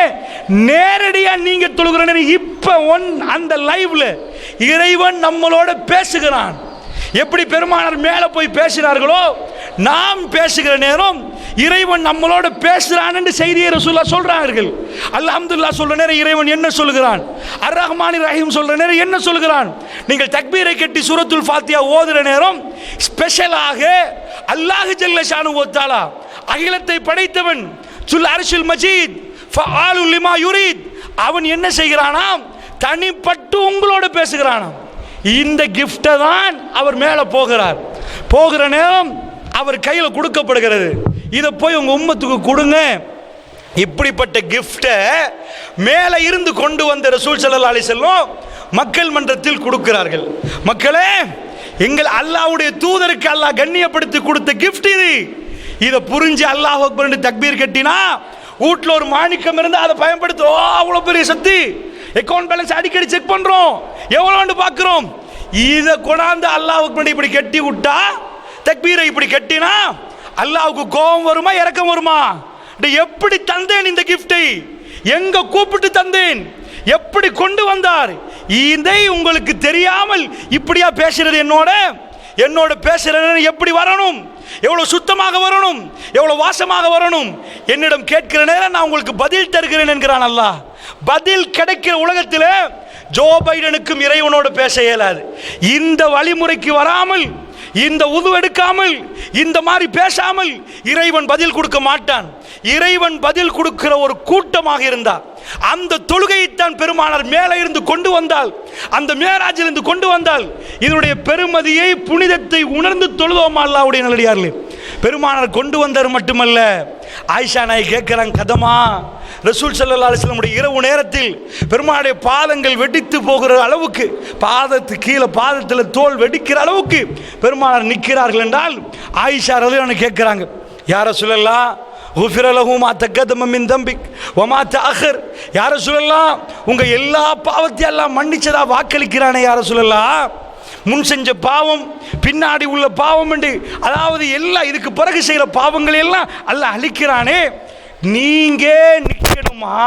நேரடியா நீங்க தொழுகிற நேரம், இப்ப அந்த லைவ்ல இறைவன் நம்மளோட பேசுகிறான். எப்படி பெருமானார் மேலே போய் பேசினார்களோ, நாம் பேசுகிற நேரம் இறைவன் நம்மளோட பேசுகிறான் என்று செய்தியை ரசூலுல்லாஹ் சொல்றார்கள். அல்ஹம்துலில்லாஹ் சொல்ற நேரம் இறைவன் என்ன சொல்கிறான், அர் ரஹ்மானிர் ரஹீம் சொல்ற நேரம் என்ன சொல்கிறான். நீங்கள் தக்பீரை கட்டி சூரத்துல் ஃபாத்திஹா ஓதுற நேரம் ஸ்பெஷலாக அல்லாஹ் ஜல்ல ஷானுஹு வ தஆலா, அகிலத்தை படைத்தவன், சுல் அர்ஷில் மஜீத், ஃபஆலு லிமா யுரீத், அவன் என்ன செய்கிறானாம், தனிப்பட்டு உங்களோட பேசுகிறானாம். இந்த கிஃப்டை தான் அவர் மேலே போகிற நேரம் அவர் கையில் கொடுக்கப்படுகிறது. இதை போய் உங்க உம்மத்துக்கு கொடுங்க. இப்படிப்பட்ட கிஃப்டை மேலே இருந்து கொண்டு வந்த ரசூல் ஸல்லல்லாஹு அலைஹி வஸல்லம் மக்கள் மன்றத்தில் கொடுக்கிறார்கள். மக்களே, எங்கள் அல்லாஹ்வுடைய தூதருக்கு அல்லாஹ் கண்ணியப்படுத்தி கொடுத்த கிஃப்ட் இது. இதை புரிஞ்சு அல்லாஹ் அக்பர் தக்பீர் கட்டினா வீட்டில் ஒரு மாணிக்கம் இருந்தால் அதை பயன்படுத்தும். அவ்வளோ பெரிய சக்தி. அக்கௌண்ட் பேலன்ஸ் அடிக்கடி செக் பண்றோம், எவ்வளோன்னு பார்க்கிறோம். இதை கொண்டாந்து அல்லாஹ்வுக்கு இப்படி கட்டி விட்டா, தக்பீரை இப்படி கட்டினா அல்லாஹ்வுக்கு கோபம் வருமா, இரக்கம் வருமா? எப்படி தந்தேன் இந்த கிஃப்டை, எங்க கூப்பிட்டு தந்தேன், எப்படி கொண்டு வந்தார், இதை உங்களுக்கு தெரியாமல் இப்படியா பேசுறது? என்னோட பேசுறது எப்படி வரணும், எவ்வளவு சுத்தமாக வரணும், எவ்வளவு வாசமாக வரணும், என்னிடம் கேட்கிற நேரம் நான் உங்களுக்கு பதில் தருகிறேன் என்கிறான் அல்லாஹ். பதில் கிடைக்கிற உலகத்தில் ஜோ பைடனுக்கும் இறைவனோடு பேச இயலாது. இந்த வழிமுறைக்கு வராமல், இந்த உது எடுக்காமல், இந்த மாதிரி பேசாமல் இறைவன் பதில் கொடுக்க மாட்டான். இறைவன் பதில் கொடுக்கிற ஒரு கூட்டமாக இருந்தால், அந்த தொழுகையைத்தான் பெருமானார் மேலே இருந்து கொண்டு வந்தால், அந்த மேராஜில் இருந்து கொண்டு வந்தால், இதனுடைய பெருமதியை, புனிதத்தை உணர்ந்து தொழுதோமா அல்லாஹ்வுடைய நல்லடியார்களே. பெருமானார் கொண்டு வந்தார் மட்டுமல்ல, ஆயிஷா நாய் கேட்கிறாங்க, கதமா ரசூல் ஸல்லல்லாஹு அலைஹி வஸல்லம் இரவு நேரத்தில் பெருமானுடைய பாதங்கள் வெடித்து போகிற அளவுக்கு, பாதத்துக்கு கீழே பாதத்தில் தோல் வெடிக்கிற அளவுக்கு பெருமானார் நிற்கிறார்கள் என்றால், ஆயிஷா ரலியல்லாஹு அன்ஹா கேட்கிறாங்க, யா ரசூலல்லாஹ் குஃபிர லஹு மா தக்கதம மின் தம்பிக் வ மா தஅഖர், யா ரசூலல்லாஹ் உங்க எல்லா பாவத்தையும் அல்லாஹ் மன்னிச்சதா வாக்களிக்கிறானே யா ரசூலல்லாஹ், முன் செஞ்ச பாவம் பின்னாடி உள்ள பாவம் என்று, அதாவது எல்லா இதுக்கு பிறகு செய்கிற பாவங்கள் எல்லாம் அல்லாஹ் அழிக்கிறானே, நீங்க நிக்கணுமா,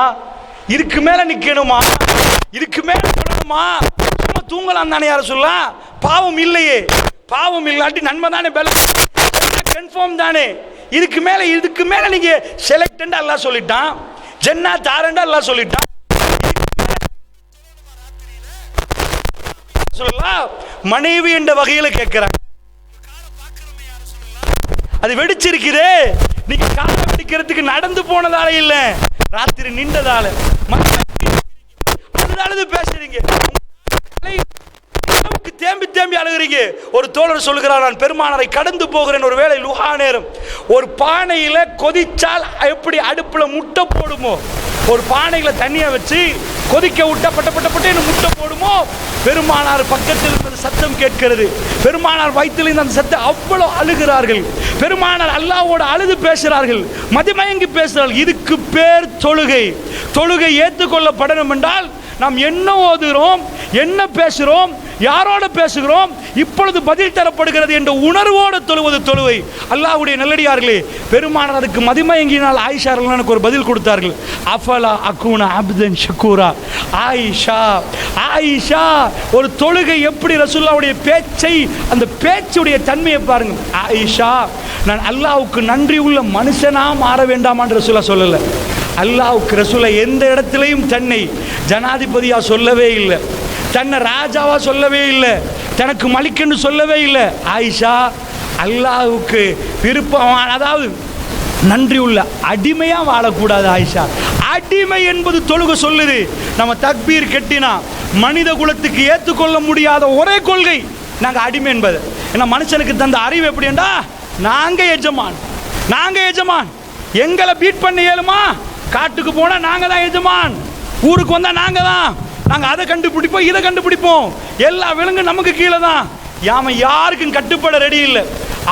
இதுக்கு மேல நிக்கணுமா, இதுக்கு மேல சொல்லணுமா, சும்மா தூங்கலாம் தானே யார சொல்லலாம், பாவம் இல்லையே, பாவம் இல்லாட்டி நன்மை தானே, கன்ஃபார்ம் தானே, இதுக்கு மேல நீங்க செலக்ட் அல்லாஹ் சொல்லிட்டான், ஜன்னா தாரண்டா அல்லாஹ் சொல்லிட்டான். சொல்லலாம் மனைவி என்ற வகையில கேட்கிறாங்க, அது வெடிச்சிருக்குதே, நீங்க காலை வெடிக்கிறதுக்கு நடந்து போனதால இல்ல, ராத்திரி நின்றதால, அதனால பேசுறீங்க, தேம்பி தேம்பி அழுகிறீங்க. ஒரு தோழர் சொல்கிறார், நான் பெருமானாரை கடந்து போகிறேன், ஒரு வேளை லுஹா நேரம், ஒரு பானையில கொதிச்சால் எப்படி அடுப்புல முட்டை போடுமோ, ஒரு பானையில தண்ணியை வச்சு கொதிக்க விட்டா பட்ட முட்டை போடுமோ, பெருமானார் பக்கத்தில் இருந்த சத்தம் கேட்கிறது, பெருமானார் வயிற்றில் இருந்த அந்த சத்தம், அவ்வளவு அழுகிறார்கள், பெருமானார் அல்லாஹ்வோடு அழுது பேசுகிறார்கள், மதிமயங்கி பேசுகிறார்கள். இதுக்கு பேர் தொழுகை. தொழுகை ஏற்றுக்கொள்ளப்படணும் என்றால் நாம் என்ன ஓதுகிறோம், என்ன பேசுகிறோம், யாரோட பேசுகிறோம், இப்பொழுது பதில் தரப்படுகிறது என்ற உணர்வோடு தொழுவது தொழுவை. அல்லாஹ்வுடைய நல்லடியார்களே, பெருமானார் அதுக்கு மதிமயங்கினால் ஆயிஷா ரலியல்லாஹு ஒரு பதில் கொடுத்தார்கள், அஃபலா அகூன அப்தன் ஷக்கூரா. ஆயிஷா ஒரு தொழுகை எப்படி ரசூலுல்லாஹ்வுடைய பேச்சை, அந்த பேச்சுடைய தன்மையை பாருங்க. ஆயிஷா, நான் அல்லாஹ்வுக்கு நன்றி உள்ள மனுஷனா மாற வேண்டாமான்னு ரசூலுல்லாஹ் சொல்லல. அல்லாஹ்வுக்கு ரசூலுல்லாஹ் எந்த இடத்திலையும் தன்னை ஜனாதிபதியா சொல்லவே இல்லை, தன்னை ராஜாவா சொல்லவே இல்லை, தனக்கு மலிக்கன்னு சொல்லவே இல்லை. ஆயிஷா அல்லாஹ்வுக்கு விருப்பமான, அதாவது நன்றி உள்ள அடிமையா வாழக்கூடாது. ஆயிஷா, அடிமை என்பது தொழுகை சொல்லுது. நம்ம தக்பீர் கட்டினா மனித குலத்துக்கு ஏற்றுக்கொள்ள முடியாத ஒரே கொள்கை நாங்க அடிமை என்பது. ஏன்னா மனுஷனுக்கு தந்த அறிவு எப்படின்னா, நாங்க எஜமான், எங்களை பீட் பண்ண இயலுமா, காட்டுக்கு போனா நாங்க தான் எஜமான், ஊருக்கு வந்தா நாங்க அதை கண்டுபிடிப்போம், இதை கண்டுபிடிப்போம், எல்லா விலங்கும் நமக்கு கீழே தான், யாருக்கும் கட்டுப்பட ரெடி இல்லை.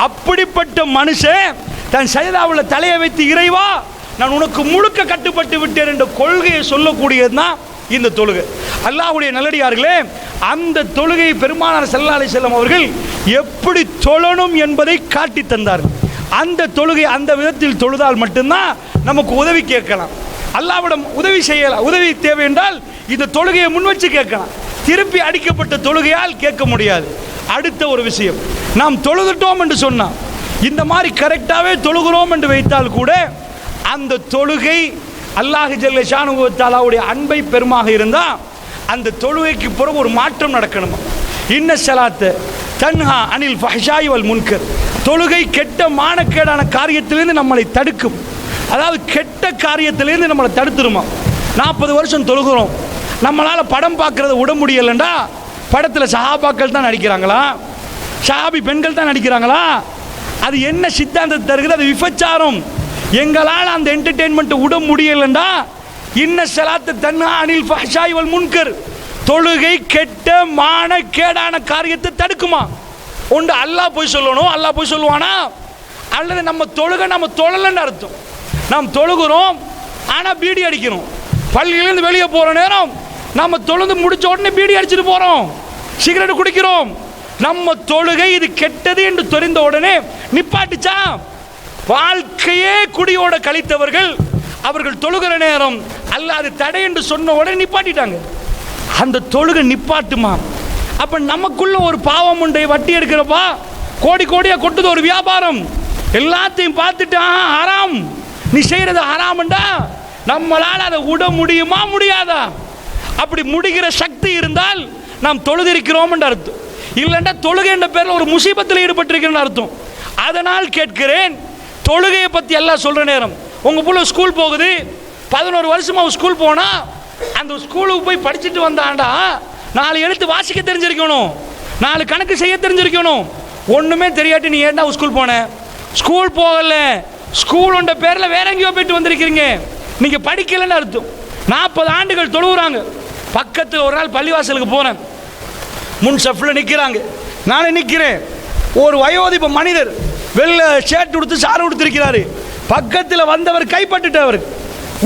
அப்படிப்பட்ட மனுஷன் தன் சஜதாவுல தலையை வைத்து, இறைவா நான் உனக்கு முழுக்க கட்டுப்பட்டு விட்டேன் என்ற கொள்கையை சொல்லக்கூடியது தான் இந்த தொழுகை. அல்லாஹ்வுடைய நல்லடியார்களே, அந்த தொழுகையை பெருமானார் ஸல்லல்லாஹு அலைஹி வஸல்லம் அவர்கள் எப்படி தொழணும் என்பதை காட்டி தந்தார்கள். அந்த தொழுகை அந்த விதத்தில் தொழுதால் மட்டும்தான் நமக்கு உதவி கேட்கலாம். அல்லாஹ்விடம் உதவி செய்யலாம். உதவி தேவை என்றால் இந்த தொழுகையை முன் வச்சு கேட்கலாம். திருப்பி அடிக்கப்பட்ட தொழுகையால் கேட்க முடியாது. அடுத்த ஒரு விஷயம், நாம் தொழுதுட்டோம் என்று சொன்னால், இந்த மாதிரி கரெக்டாகவே தொழுகிறோம் என்று வைத்தால் கூட அந்த தொழுகை அல்லாஹ் ஜல்ல ஷானுஹு வ தஆலாவுடைய அன்பை பெருமாக இருந்தால் அந்த தொழுகைக்கு பிறகு ஒரு மாற்றம் நடக்கணுமா. இன்ன ஸலாத்த தன்ஹா அனில் ஃபஹ்ஷாய் வல் முன்கர். தொழுகை கெட்ட மானக்கேடான காரியத்திலிருந்து நம்மளை தடுக்கும். அதாவது கெட்ட காரியத்திலிருந்து நம்மளை தடுத்துருமா. 40 வருஷம் தொழுகிறோம், நம்மளால் படம் பார்க்குறத விட முடியலைண்டா படத்தில் சஹாபாக்கள் தான் நடிக்கிறாங்களா, ஷாபி பெண்கள் தான் நடிக்கிறாங்களா? அது என்ன சித்தாந்தத்தை தருகிறது? அது விபச்சாரம். எங்களால் அந்த என்டர்டெயின்மெண்ட்டை விட முடியலைண்டா இன்ன ஸலாத்த தன்ஹா அனில் ஃபஹ்ஷாய் வல் முன்கர். தொழுகை கெட்ட மானக்கேடான காரியத்தை தடுக்குமா. ஒன்று அல்லாஹ் போய் சொல்லணும், அல்லாஹ் போய் சொல்லுவானா? அல்லது நம்ம தொழுகை நம்ம தொழலைன்னு அர்த்தம். நாம் தொழுகிறோம் ஆனால் பீடி அடிக்கிறோம். பள்ளியிலேருந்து வெளியே போகிற நேரம் நம்ம தொழுந்து முடிச்ச உடனே பீடி அடிச்சுட்டு போகிறோம், சிகரெட் குடிக்கிறோம். நம்ம தொழுகை இது கெட்டது என்று தெரிந்த உடனே நிப்பாட்டுச்சா? வாழ்க்கையே குடியோட கழித்தவர்கள் அவர்கள் தொழுகிற நேரம் அல்லாஹ் அது தடை என்று சொன்ன உடனே நிப்பாட்டிட்டாங்க. அந்த தொழுகை நிப்பாட்டுமா? அப்போ நமக்குள்ள ஒரு பாவம் உண்டை, வட்டி எடுக்கிறப்பா கோடி கோடியாக கொட்டுது ஒரு வியாபாரம், எல்லாத்தையும் பார்த்துட்டா ஹராம், நீ செய்கிறது ஹராம்டா, நம்மளால் அதை விட முடியுமா முடியாதா? அப்படி முடிகிற சக்தி இருந்தால் நாம் தொழுதிருக்கிறோம் என்று அர்த்தம். இல்லைன்னா தொழுகை என்ற பேரில் ஒரு முசீபத்தில் ஈடுபட்டிருக்கிறேன்னு அர்த்தம். அதனால் கேட்கிறேன், தொழுகையை பற்றி எல்லாம் சொல்கிற நேரம் உங்கள் பிள்ளை ஸ்கூல் போகுது, 11 வருஷமாக ஸ்கூல் போனால் அந்த ஸ்கூலுக்கு போய் படிச்சுட்டு வந்தாண்டா 4 எழுத்து வாசிக்க தெரிஞ்சிருக்கணும், 4 கணக்கு செய்ய தெரிஞ்சிருக்கணும். ஒன்றுமே தெரியாட்டி நீ ஏன்டா ஸ்கூல் போன? ஸ்கூல் போகல, ஸ்கூலுன்ற பேரில் வேற எங்கேயோ போயிட்டு வந்திருக்கிறீங்க, நீங்கள் படிக்கலைன்னு அர்த்தம். 40 ஆண்டுகள் தொழுகிறாங்க. பக்கத்தில் ஒரு நாள் பள்ளிவாசலுக்கு போகிறேன், முன் சஃபில் நிற்கிறாங்க, நானே நிற்கிறேன். ஒரு வயோதிப மனிதர் வெள்ளை ஷர்ட் கொடுத்து சாறு கொடுத்துருக்கிறாரு. பக்கத்தில் வந்தவர் கைப்பட்டுட்டவர்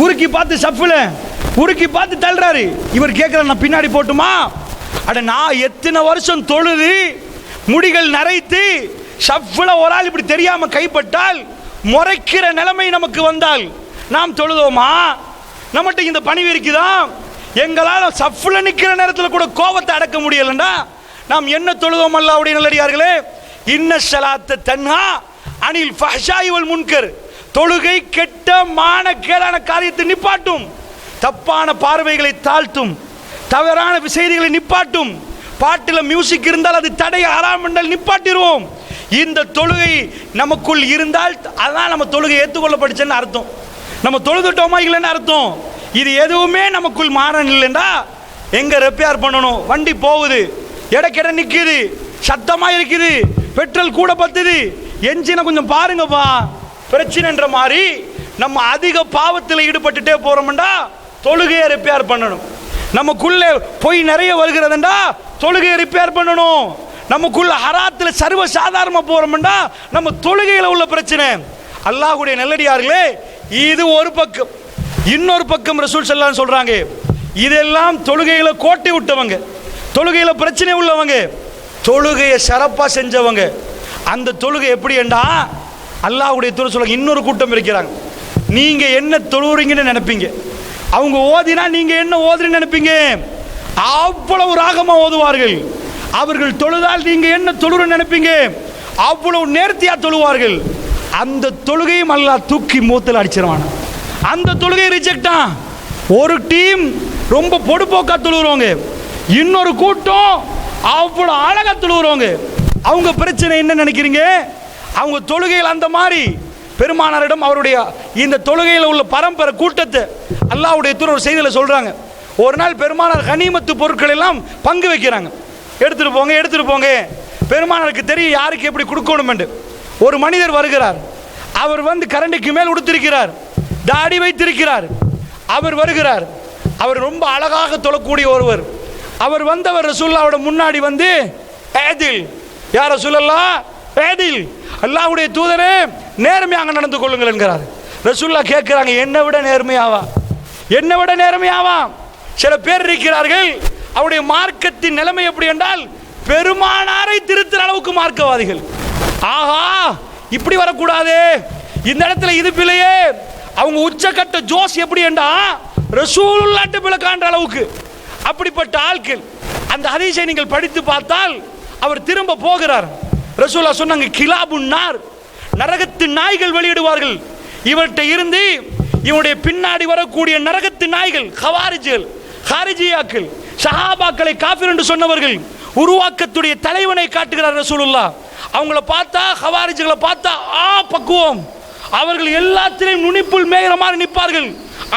உருக்கி பார்த்து சஃபில் உருக்கி பார்த்து தள்ளுறாரு. இவர் கேட்குறாரு, நான் பின்னாடி போட்டுமா? அட நான் எத்தனை வருஷம் தொழுது முடிகள் நரைத்து சஃபில் ஒரு ஆள் இப்படி தெரியாமல் கைப்பட்டால் முறைக்கிற நிலைமை நமக்கு வந்தால் நாம் தொழுதோமா? நம்மகிட்ட இந்த பணிவு இருக்குதா? எங்களால் சஃபில் நிற்கிற நேரத்தில் கூட கோபத்தை அடக்க முடியலண்டா நாம் என்ன தொழுதோம்? அல்லாஹ்வுடைய நல்லடியார்களே, இன்ன ஸலாத்த தன்ஹா அனில் ஃபஹ்ஷாய் வல் முன்கர். தொழுகை கெட்ட மானக்கேடான காரியத்தை நிப்பாட்டும், தப்பான பார்வைகளை தாழ்த்தும், தவறான செய்திகளை நிப்பாட்டும். பாட்டில் மியூசிக் இருந்தால் அது தடை, ஹராம் என்றால் நிப்பாட்டிடுவோம். இந்த தொழுகை நமக்குள் இருந்தால் அதான் நம்ம தொழுகை ஏற்றுக்கொள்ளப்படுச்சுன்னு அர்த்தம். நம்ம தொழுதுட்டோமா இல்லைன்னு அர்த்தம். இது எதுவுமே நமக்குள் மாறன் இல்லைண்டா எங்கே ரிப்பேர் பண்ணணும்? வண்டி போகுது, இடக்கிட நிற்குது, சத்தமாக இருக்குது, பெட்ரோல் கூட பத்துது, என்ஜினை கொஞ்சம் பாருங்கப்பா, பிரச்சனைன்ற மாதிரி நம்ம அதிக பாவத்தில் ஈடுபட்டுட்டே போகிறோம்டா தொழுகையை ரிப்பேர் பண்ணணும். நமக்குள்ளே பொய் நிறைய வருகிறதுண்டா தொழுகையை ரிப்பேர் பண்ணணும். நமக்குள்ள ஹராத்தில் சர்வ சாதாரணமாக போகிறோம்டா நம்ம தொழுகையில் உள்ள பிரச்சனை. அல்லாஹ்வுடைய நல்லடியார்களே, இது ஒரு பக்கம். இன்னொரு பக்கம் ரசூல் ஸல்லல்லாஹு அலைஹி சொல்கிறாங்க, இதெல்லாம் தொழுகையில் கோட்டை விட்டவங்க, தொழுகையில் பிரச்சனை உள்ளவங்க, தொழுகையை சிறப்பாக செஞ்சவங்க. அந்த தொழுகை எப்படி என்றா அல்லாஹ்வுடைய தூதர் சொல்லுங்க, இன்னொரு கூட்டம் இருக்கிறாங்க, நீங்கள் என்ன தொழுகிறீங்கன்னு நினைப்பீங்க, அவங்க ஓதினா நீங்கள் என்ன ஓதுறீங்கன்னு நினைப்பீங்க. அவ்வளவு ராகமாக ஓதுவார்கள். அவர்கள் தொழுதால் நீங்கள் என்ன தொழுறன்னு நினைப்பீங்க, அவ்வளவு நேர்த்தியாக தொழுவார்கள். அந்த தொழுகையும் அல்லாஹ் தூக்கி மூத்தில் அடிச்சிருவான். அந்த தொழுகை ரிஜெக்டா. ஒரு டீம் ரொம்ப பொடுப்போக்கா தொழுகிறவங்க, இன்னொரு கூட்டம் அவ்வளோ அழகா தொழுகிறவங்க. அவங்க பிரச்சனை என்ன நினைக்கிறீங்க? அவங்க தொழுகையில் அந்த மாதிரி பெருமானாரிடம் அவருடைய இந்த தொழுகையில் உள்ள பரம்பரை கூட்டத்தை அல்லாஹ்வுடைய தூதர் ஒரு செய்தியில் சொல்கிறாங்க. ஒரு நாள் பெருமானார் கனிமத்து பொருட்கள் எல்லாம் பங்கு வைக்கிறாங்க. எடுத்துகிட்டு போங்க எடுத்துகிட்டு போங்க. பெருமானாருக்கு தெரியும் யாருக்கு எப்படி கொடுக்கணும் என்று. ஒரு மனிதர் வருகிறார். அவர் வந்து கரண்டிக்கு மேல் உடுத்திருக்கிறார், தாடி வைத்திருக்கிறார். அவர் வருகிறார். அவர் ரொம்ப அழகாக தொழக்கூடிய ஒருவர். அவர் வந்தவர் ரசூலுல்லாஹ்வோட முன்னாடி வந்து ஏதில் யார் ரசூலுல்லாஹ் ஏதில் அல்லாஹ்வுடைய தூதரே நேர்மையாக நடந்து கொள்ளுங்கள் என்கிறார். ரசூலுல்லாஹ் கேட்குறாங்க, என்னை விட நேர்மையாவா, என்னை விட நேர்மையாவா? சில பேர் இருக்கிறார்கள், அவருடைய மார்க்கத்தின் நிலைமை எப்படி என்றால் பெருமானாரை திருத்துற அளவுக்கு மார்க்கவாதிகள். ஆஹா, இப்படி வரக்கூடாது, இந்த இடத்துல இது பிள்ளையே. அவங்க உச்சக்கட்ட ஜோஸ் எப்படி என்றா ரசூலுல்லாஹ்ட்ட பிள்ளை காண்ற அளவுக்கு அப்படிப்பட்ட ஆட்கள். அந்த ஹதீஸை நீங்கள் படித்து பார்த்தால் அவர் திரும்ப போகிறார். ரசூலுல்லாஹ் சொன்னாங்க, கிலாபுன்னார், நரகத்து நாய்கள் வெளியிடுவார்கள் இவர்கிட்ட இருந்து. இவனுடைய பின்னாடி வரக்கூடிய நரகத்து நாய்கள் ஹவாரிஜிகள், ஹாரிஜியாக்கள், சஹாபாக்களை காஃபிர் என்று சொன்னவர்கள், உருவாக்கத்துடைய தலைவனை காட்டுகிறார் ரசூலுல்லாஹ். அவங்கள பார்த்தா, ஹவாரிஜிகளை பார்த்தா பக்குவம், அவர்கள் எல்லாத்திலையும் நுனிப்புள் மேய்கிற மாதிரி நிற்பார்கள்,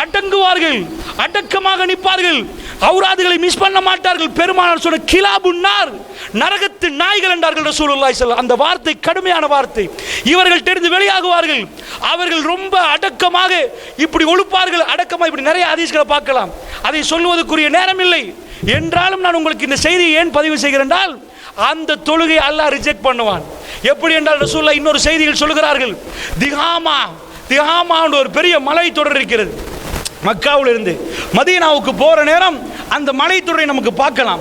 அடங்குவார்கள், அடக்கமாக நிற்பார்கள், அவுராதுகளை மிஸ் பண்ண மாட்டார்கள். பெருமானார் சொன்ன கிலாபுன்னார், நரகத்து நாய்கள் என்றார்கள் ரசூலுல்லாஹி ஸல்லல்லாஹு அலைஹி வஸல்லம். அந்த வார்த்தை கடுமையான வார்த்தை. இவர்கள் தெரிந்து வெளியாகுவார்கள். அவர்கள் ரொம்ப அடக்கமாக இப்படி ஒழுப்பார்கள், அடக்கமாக இப்படி நிறைய ஹதீஸ்களை பார்க்கலாம். அதை சொல்வதற்குரிய நேரம் இல்லை. என்றாலும் நான் உங்களுக்கு இந்த செய்தியை ஏன் பதிவு செய்கிறேன் என்றால், அந்த தொழுகை அல்லாஹ் ரிஜெக்ட் பண்ணுவான். எப்படி என்றால் ரசூலுல்லாஹ் இன்னொரு செய்தியில் சொல்கிறார்கள், திஹாமா ஒரு பெரிய மலை தொடர் இருக்கிறது. மக்காவில் இருந்து மதீனாவுக்கு போகிற நேரம் அந்த மலை தொடரை நமக்கு பார்க்கலாம்.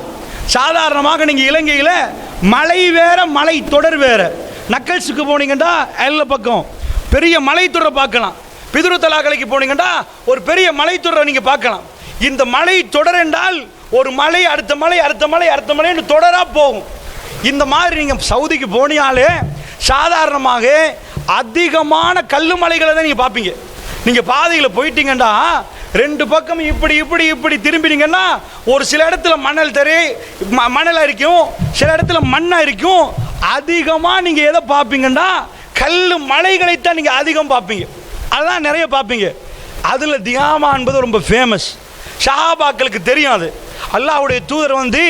சாதாரணமாக நீங்கள் இலங்கையில் மலை வேற, மலை தொடர் வேற. நக்கல்ஸுக்கு போனீங்கன்னா எல்லா பக்கம் பெரிய மலை தொடரை பார்க்கலாம். பிதுருத்தலாக்கலைக்கு போனீங்கன்னா ஒரு பெரிய மலை தொடரை நீங்கள் பார்க்கலாம். இந்த மலை தொடர் என்றால் ஒரு மலை அடுத்த மலை அடுத்த மலை அடுத்த மலைன்னு தொடராக போகும். இந்த மாதிரி நீங்கள் சவுதிக்கு போனியாலே சாதாரணமாக அதிகமான கல்லு மலைகளை தான் நீங்கள் பார்ப்பீங்க. நீங்கள் பாதையில் போயிட்டீங்கன்னா ரெண்டு பக்கம் இப்படி இப்படி இப்படி திரும்பினீங்கன்னா ஒரு சில இடத்துல மணல் இருக்கும், சில இடத்துல மண்ணாக இருக்கும். அதிகமாக நீங்கள் எதை பார்ப்பீங்கன்னா கல்லு மலைகளைத்தான் நீங்கள் அதிகம் பார்ப்பீங்க. அதுதான் நிறைய பார்ப்பீங்க. அதில் தியாமா என்பது ரொம்ப ஃபேமஸ். ஷஹாபாக்களுக்கு தெரியும். அது அல்லாஹ்வுடைய தூதர் வந்து,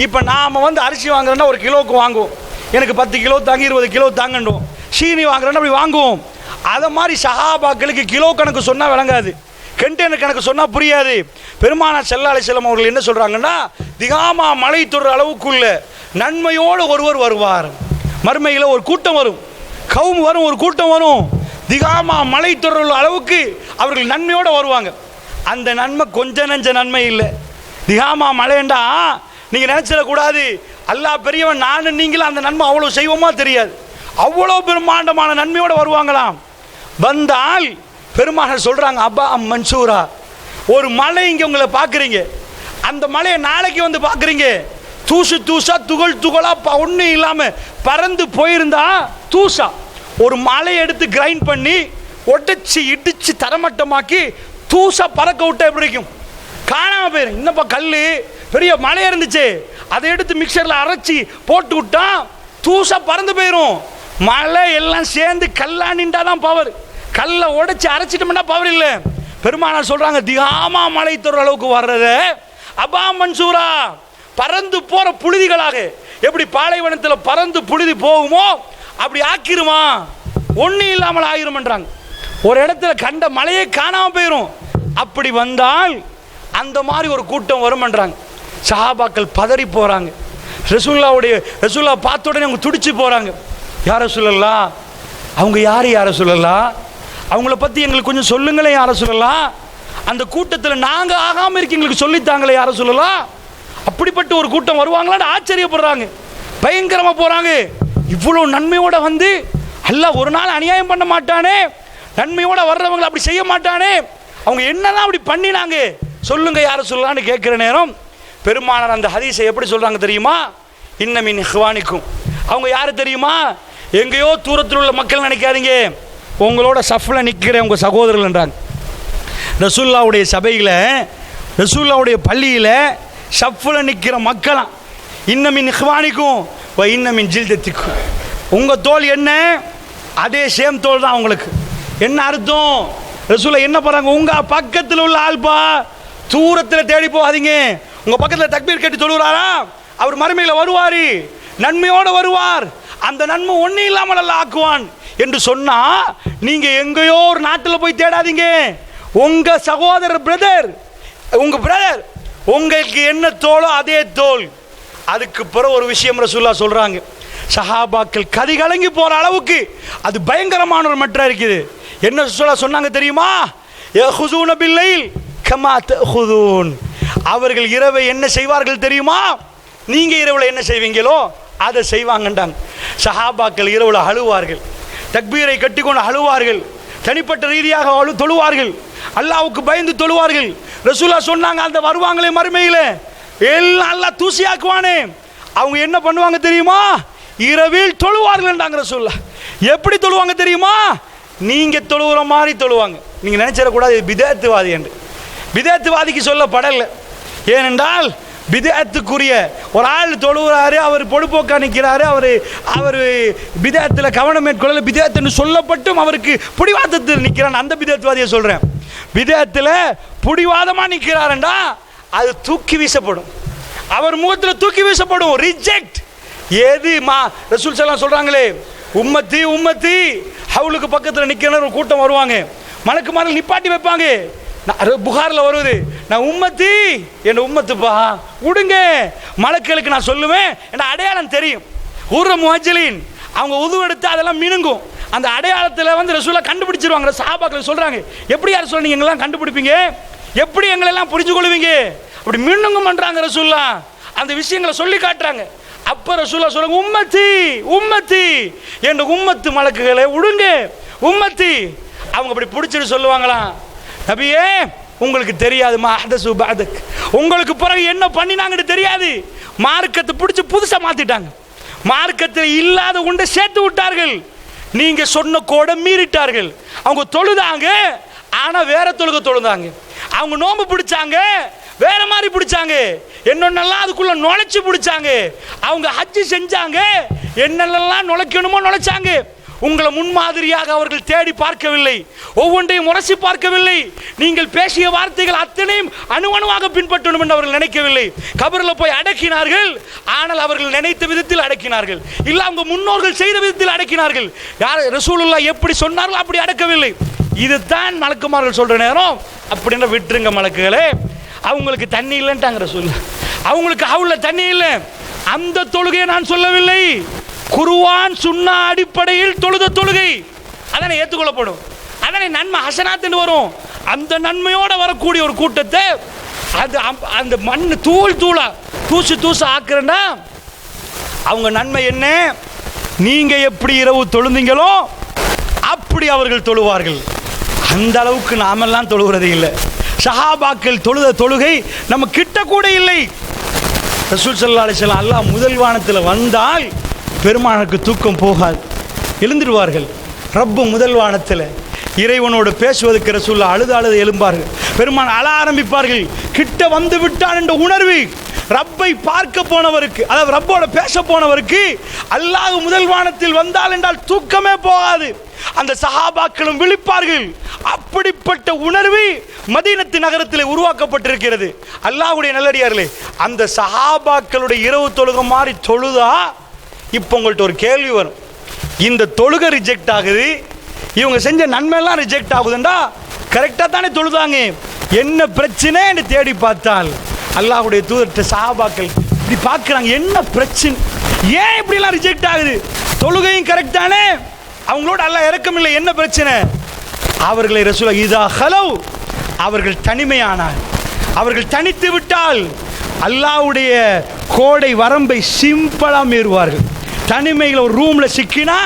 இப்போ நாம் அரிசி வாங்குறோன்னா ஒரு கிலோவுக்கு வாங்குவோம், எனக்கு 10 கிலோ தாங்க 20 கிலோ தாங்கணும். சீனி வாங்குறோன்னா அப்படி வாங்குவோம். அதை மாதிரி சஹாபாக்களுக்கு கிலோ கணக்கு சொன்னால் விளங்காது, கண்டெய்னர் கணக்கு சொன்னால் புரியாது. பெருமானார் ஸல்லல்லாஹு அலைஹி வஸல்லம் அவர்கள் என்ன சொல்கிறாங்கன்னா, திகாமா மலை தொடர் அளவுக்குள்ள நன்மையோடு ஒருவர் வருவார். மறுமையில் ஒரு கூட்டம் வரும், கௌம் வரும், ஒரு கூட்டம் வரும். திகாமா மலை தொடர் அளவுக்கு அவர்கள் நன்மையோடு வருவாங்க. அந்த நன்மை கொஞ்ச நெஞ்ச நன்மை இல்லை. திகாமா மலைண்டா நீங்கள் நினச்சிடக்கூடாது அல்லாஹ் பெரியவன் நானும் நீங்களும் அந்த நன்மை அவ்வளோ செய்வோமா தெரியாது. அவ்வளோ பிரம்மாண்டமான நன்மையோடு வருவாங்களாம். வந்தால் பெருமானார் சொல்கிறாங்க, அப்பா மன்சூரா, ஒரு மலை இங்கே உங்களை பார்க்குறீங்க, அந்த மலையை நாளைக்கு வந்து பார்க்குறீங்க, தூசு தூசா துகள் துகளாக ஒன்றும் இல்லாமல் பறந்து போயிருந்தா தூசா ஒரு மலையை எடுத்து கிரைண்ட் பண்ணி ஒட்டச்சி இடித்து தரமட்டமாக்கி தூசா பறக்க விட்டா எப்படி இருக்கும்? காணாமல் போயிடும். இன்னப்பா கல் பெரிய மலை இருந்துச்சு, அதை எடுத்து மிக்சரில் அரைச்சி போட்டு விட்டா தூசா பறந்து போயிடும். மலை எல்லாம் சேர்ந்து கல்லா நின்றா தான் பவர். கல்லை உடைச்சி அரைச்சிட்டோம்னா பவர் இல்லை. பெருமானார் சொல்கிறாங்க, திகாமா மலை தொடர் அளவுக்கு வர்றத அப்பா மன்சூரா, பறந்து போகிற புழுதிகளாக எப்படி பாலைவனத்தில் பறந்து புழுதி போகுமோ அப்படி ஆக்கிருவான், ஒன்றும் இல்லாமல் ஆகிருமன்றாங்க. ஒரு இடத்துல கண்ட மலையே காணாமல் போயிடும். அப்படி வந்தால் அந்த மாதிரி ஒரு கூட்டம் வருமன்றாங்க. சஹாபாக்கள் பதறி போகிறாங்க. ரசூலுல்லாஹ் பார்த்த உடனே அவங்க துடிச்சு போகிறாங்க. யாரை சொல்லலாம், அவங்க யாரை சொல்லலாம், அவங்கள பற்றி எங்களுக்கு கொஞ்சம் சொல்லுங்களேன் யாரை சொல்லலாம், அந்த கூட்டத்தில் நாங்கள் ஆகாமல் இருக்க எங்களுக்கு சொல்லித்தாங்களே யாரை சொல்லலாம். அப்படிப்பட்ட ஒரு கூட்டம் வருவாங்களான்னு ஆச்சரியப்படுறாங்க, பயங்கரமாக போகிறாங்க. இவ்வளோ நன்மையோடு வந்து அல்லாஹ் ஒரு நாள் அநியாயம் பண்ண மாட்டானே, நன்மையோடு வர்றவங்களை அப்படி செய்ய மாட்டானே, அவங்க என்னதான் அப்படி பண்ணினாங்க சொல்லுங்க யாரை சொல்லலான்னு கேட்குற நேரம் பெருமானார் அந்த ஹதீஸை எப்படி சொல்கிறாங்க தெரியுமா? இன்னமின் இஹ்வானிக்கும், அவங்க யார் தெரியுமா? எங்கேயோ தூரத்தில் உள்ள மக்கள் நினைக்காதீங்க, உங்களோட சஃபில் நிற்கிற உங்கள் சகோதரர்கள்ன்றாங்க. ரசூலுல்லாஹ்வுடைய சபையில், ரசூலுல்லாஹ்வுடைய பள்ளியில் சஃபில் நிற்கிற மக்களாம். இன்னமின் இஹ்வானிக்கும் இன்னமின் ஜில்தத்திக்கும், உங்கள் தோல் என்ன அதே சேம் தோல் தான் உங்களுக்கு. என்ன அர்த்தம்? ரசூலுல்லாஹ் என்ன பண்ணுறாங்க, உங்கள் பக்கத்தில் உள்ள ஆள்பா, தூரத்தில் தேடி போகாதீங்க. உங்கள் பக்கத்தில் தக்பீர் கட்டி தொழுகிறாரா, அவர் மறுமையில் வருவார், நன்மையோடு வருவார், அந்த நன்மை ஒன்றும் இல்லாமல் நல்லா ஆக்குவான் என்று சொன்னால் நீங்கள் எங்கேயோ ஒரு நாட்டில் போய் தேடாதீங்க. உங்கள் சகோதரர் பிரதர், உங்கள் பிரதர் உங்களுக்கு என்ன தோலோ அதே தோல். அதுக்கு பிறகு ஒரு விஷயம் ரசூலுல்லாஹ் சொல்கிறாங்க, சஹாபாக்கள் கதி கலங்கி போகிற அளவுக்கு அது பயங்கரமான ஒரு மற்ற இருக்குது. என்ன சொன்னாங்க தெரியுமா? யஹுஸூன பில்லைல் கமா தஹுதூன். அவர்கள் இரவை என்ன செய்வார்கள் தெரியுமா? நீங்க இரவுல என்ன செய்வீங்களோ அதை செய்வாங்கன்றாங்க. சஹாபாக்கள் இரவுல அழுவார்கள், தக்பீரை கட்டிக்கொண்டு அழுவார்கள், தனிப்பட்ட ரீதியாக தொழுவார்கள், அல்லாஹ்வுக்கு பயந்து தொழுவார்கள். ரசூலுல்லாஹ் சொன்னாங்க, அந்த வருவாங்களே மறுமையில எல்லாம் அல்லாஹ் தூசியாக்குவானே, அவங்க என்ன பண்ணுவாங்க தெரியுமா? இரவில் தொழுவார்கள் என்றாங்க ரசூலுல்லாஹ். எப்படி தொழுவாங்க தெரியுமா? நீங்க தொழுகிற மாதிரி தொழுவாங்க. நீங்க நினைச்சிடக்கூடாது பிதஅத்துவாதி என்று. பிதஅத்துவாதிக்கு சொல்லப்படலை. ஏனென்றால் பிதஅத்துக்குரிய ஒரு ஆள் தொழுகிறாரு, அவர் பொடுப்போக்கா நிற்கிறாரு, அவர் பிதஅத்தில் கவனம் மேற்கொள்ள பிதஅத்துன்னு சொல்லப்பட்டும் அவருக்கு புடிவாதத்தில் நிற்கிறான். அந்த பிதஅத்துவாதியை சொல்றேன். பிதஅத்தில் புடிவாதமா நிற்கிறாருண்டா அது தூக்கி வீசப்படும், அவர் முகத்தில் தூக்கி வீசப்படும். ரிஜெக்ட். ஏது ரசூல் ஸல்லல்லாஹு சொல்றாங்களே, உம்மத்தி உம்மத்தி, ஹவுலுக்கு பக்கத்தில் நிற்கிற ஒரு கூட்டம் வருவாங்க, மலக்குமார்கள் நிப்பாட்டி வைப்பாங்க. புகாரில் வருவது, நான் உம்மத்தி, என் உம்மத்துப்பா விடுங்க, மலக்களுக்கு நான் சொல்லுவேன், என் அடையாளம் தெரியும். ஊர்ற முஹஜ்ஜலின் அவங்க உது எடுத்து அதெல்லாம் மினுங்கும். அந்த அடையாளத்தில் வந்து ரசூலுல்லாஹ் கண்டுபிடிச்சிருவாங்க. சஹாபாக்கள் சொல்றாங்க, எப்படி யார் சொல்ல நீங்க எங்கெல்லாம் கண்டுபிடிப்பீங்க, எப்படி எங்களெல்லாம் புரிஞ்சு கொள்வீங்க, அப்படி மின்னுங்கும் பண்றாங்க ரசூலுல்லாஹ். அந்த விஷயங்களை சொல்லி காட்டுறாங்க. அப்ப ரசூலுல்லாஹ் சொல்றாங்க, உம்மத்தி உம்மத்தி, என் உம்மத்து மலக்குகளை விடுங்க உம்மத்தி. அவங்க அப்படி பிடிச்சிட்டு சொல்லுவாங்களாம், நபியே உங்களுக்கு தெரியாது, உங்களுக்கு பிறகு என்ன பண்ணினாங்கன்னு தெரியாது. மார்க்கத்தை பிடிச்சி புதுசா மாத்திட்டாங்க, மார்க்கத்தில் இல்லாத ஒன்றை சேர்த்து விட்டார்கள், நீங்க சொன்ன கோட மீறிட்டார்கள். அவங்க தொழுதாங்க, ஆனா வேற தொழுதாங்க. அவங்க நோம்பு பிடிச்சாங்க, வேற மாதிரி பிடிச்சாங்க. என்னென்னலாம் அதுக்குள்ள நுழைச்சு பிடிச்சாங்க. அவங்க ஹஜ்ஜி செஞ்சாங்க, என்னென்னலாம் நுழைக்கணுமோ நுழைச்சாங்க. உங்களை முன்மாதிரியாக அவர்கள் தேடி பார்க்கவில்லை, ஒவ்வொன்றையும் முரசி பார்க்கவில்லை. நீங்கள் பேசிய வார்த்தைகள் அத்தனையும் அணுவணுவாக பின்பற்றணும் என்று அவர்கள் நினைக்கவில்லை. கபரில் போய் அடக்கினார்கள், ஆனால் அவர்கள் நினைத்த விதத்தில் அடக்கினார்கள், இல்ல அவங்க முன்னோர்கள் செய்த விதத்தில் அடக்கினார்கள். யார் ரசூலுல்லாஹ் எப்படி சொன்னார்கள் அப்படி அடக்கவில்லை. இதுதான் மலக்குமார்கள் சொல்ற நேரம். அப்படின்னா விட்டுருங்க மலக்குகளே, அவங்களுக்கு தண்ணி இல்லைன்ட்டாங்க ரசூலுல்லாஹ். அவங்களுக்கு ஹவுல்ல தண்ணி இல்லை. அந்த தொழுகையை நான் சொல்லவில்லை, குர்ஆன் சுன்னா அடிப்படையில் தொழுத தொழுகை அதனை ஏற்றுக்கொள்ளப்படும், அதனை நன்மை ஹசனாத் என்று வரும். அந்த நன்மையோட வரக்கூடிய ஒரு கூட்டத்தை அது அந்த மண் தூளா தூசு ஆக்குறேன்னா அவங்க நன்மை என்ன? நீங்க எப்படி இரவு தொழுந்தீங்களோ அப்படி அவர்கள் தொழுவார்கள். அந்த அளவுக்கு நாமெல்லாம் தொழுகிறது இல்லை. சஹாபாக்கள் தொழுத தொழுகை நம்ம கிட்ட கூட இல்லை. ரசூல் ஸல்லல்லாஹு அலைஹி வஸல்லம் அல்லாஹ் முதல் வானத்தில் வந்தால் பெருமானுக்கு தூக்கம் போகாது, எழுந்திருவார்கள். ரப்பு முதல் வானத்தில் இறைவனோடு பேசுவதற்கு ரசூலுல்லாஹ் அழுது எழும்பார்கள். பெருமான் அழ ஆரம்பிப்பார்கள். கிட்ட வந்து விட்டான் என்ற உணர்வு ரப்பை பார்க்க போனவருக்கு, அதாவது ரப்போட பேச போனவருக்கு அல்லாஹ் முதல் வானத்தில் வந்தால் என்றால் தூக்கமே போகாது. அந்த சஹாபாக்களும் விழிப்பார்கள். அப்படிப்பட்ட உணர்வு மதீனத்து நகரத்தில் உருவாக்கப்பட்டிருக்கிறது. அல்லாஹ்வுடைய நல்லடியார்களே, அந்த சஹாபாக்களுடைய இரவு தொழுகை மாதிரி தொழுதா இப்போ உங்கள்கிட்ட ஒரு கேள்வி வரும், இந்த தொழுகை ரிஜெக்ட் ஆகுது, இவங்க செஞ்ச நன்மையெல்லாம் ரிஜெக்ட் ஆகுதுண்டா கரெக்டாக தானே தொழுதாங்க, என்ன பிரச்சனைன்னு தேடி பார்த்தால் அல்லாஹ்வுடைய தூதர்கிட்ட சஹாபாக்கள் இப்படி பார்க்குறாங்க, என்ன பிரச்சனை, ஏன் இப்படிலாம் ரிஜெக்ட் ஆகுது, தொழுகையும் கரெக்ட் தானே, அவங்களோட அல்லாஹ் இரக்கம் இல்லை, என்ன பிரச்சனை? அவர்களை ரசூலுல்லாஹ் இதா ஹலவ், அவர்கள் தனிமையானால், அவர்கள் தனித்து விட்டால் அல்லாஹ்வுடைய கோடை வரம்பை சிம்பிளாக மீறுவார்கள். தனிமையில் ஒரு ரூம்ல சிக்கினா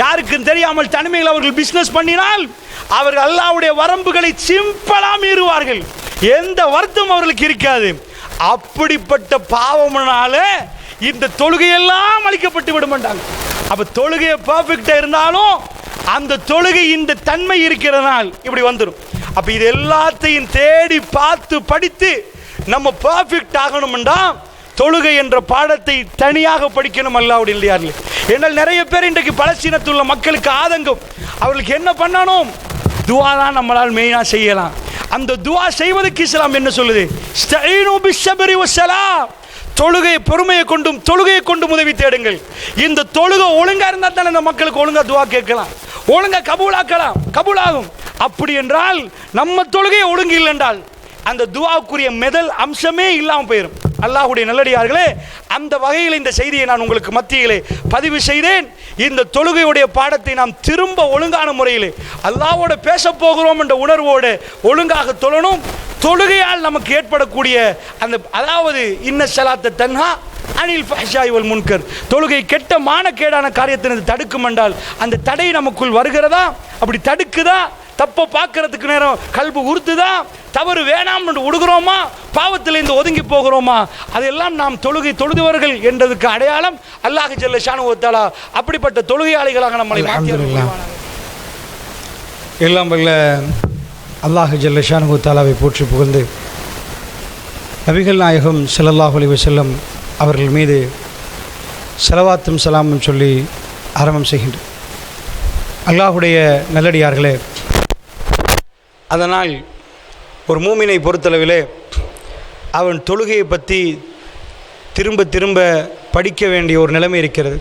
யாருக்கும் தெரியாமல் தனிமையில் அவர்கள் பிசினஸ் பண்ணினால் அவர்கள் அல்லாஹ்வுடைய வரம்புகளை சிம்பிளாக மீறுவார்கள். எந்த வருத்தமும் அவர்களுக்கு இருக்காது. அப்படிப்பட்ட பாவம்னால இந்த தொழுகையெல்லாம் அழிக்கப்பட்டு விட மாட்டாங்க. அப்ப தொழுகையை பர்ஃபெக்டா இருந்தாலும் அந்த தொழுகை இந்த தன்மை இருக்கிறதுனால் இப்படி வந்துடும். அப்ப இது எல்லாத்தையும் தேடி பார்த்து படித்து நம்ம பர்ஃபெக்ட் ஆகணும்னா தொழுகை என்ற பாடத்தை தனியாக படிக்கணும். அல்லாஹ்வுடைய இல்லையார்கள். என்னால் நிறைய பேர் இன்றைக்கு பலஸ்தீனத்தில் உள்ள மக்களுக்கு ஆதங்கம். அவர்களுக்கு என்ன பண்ணணும்? துஆ தான் நம்மளால் மெயினாக செய்யலாம். அந்த துஆ செய்வதற்கு இஸ்லாம் என்ன சொல்லுது? இஸ்தஈனு பிஸ்ஸப்ரி வஸ்ஸலாம், தொழுகை பொறுமையை கொண்டும் தொழுகையை கொண்டும் உதவி தேடுங்கள். இந்த தொழுகை ஒழுங்கா இருந்தால் தான் இந்த மக்களுக்கு ஒழுங்கா துஆ கேட்கலாம், ஒழுங்கா கபூலாகும். அப்படி என்றால் நம்ம தொழுகையை ஒழுங்கு இல்லை என்றால் அந்த துஆவுக்குரிய முதல் அம்சமே இல்லாமல் போயிடும். அல்லாஹ்வுடைய நல்லடியார்களே, அந்த வகையில் இந்த செய்தியை நான் உங்களுக்கு மத்தியிலே பதிவு செய்தேன். இந்த தொழுகையுடைய பாடத்தை நாம் திரும்ப ஒழுங்கான முறையிலே அல்லாஹ்வோடு பேச போகிறோம் என்ற உணர்வோடு ஒழுங்காக தொழணும். தொழுகையால் நமக்கு ஏற்படக்கூடிய அந்த, அதாவது இன்ன ஸலாத்த தன்ஹா அனில் ஃபஹ்ஷாய் வல் முன்கர், தொழுகை கெட்ட மானக்கேடான காரியத்தினை தடுக்கும் என்றால் அந்த தடை நமக்குள் வருகிறதா? அப்படி தடுக்குதா? தப்பை பார்க்கறதுக்கு நேரம் கல்பு உறுத்துதா? தவறு வேணாம் என்று விடுகிறோமா? பாவத்திலிருந்து ஒதுங்கி போகிறோமா? அதெல்லாம் நாம் தொழுதவர்கள் என்றதுக்கு அடையாளம். அல்லாஹ் ஜல்ல ஷானஹு வ தஆலா அப்படிப்பட்ட தொழுகையாளிகளாக நம்மளை மாற்றியருள்வானாக. எல்லாம் வல்ல அல்லாஹ் ஜல்ல ஷானஹு வ தஆலாவை போற்றி புகழ்ந்து நபிகள் நாயகம் ஸல்லல்லாஹு அலைஹி வஸல்லம் அவர்கள் மீது ஸலவாத்தும் ஸலாமும் சொல்லி ஆரம்பம் செய்கின்றேன். அல்லாஹ்வுடைய நல்லடியார்களே, அதனால் ஒரு மூமினை பொறுத்தளவிலே அவன் தொழுகையை பற்றி திரும்ப திரும்ப படிக்க வேண்டிய ஒரு நிலைமை இருக்கிறது.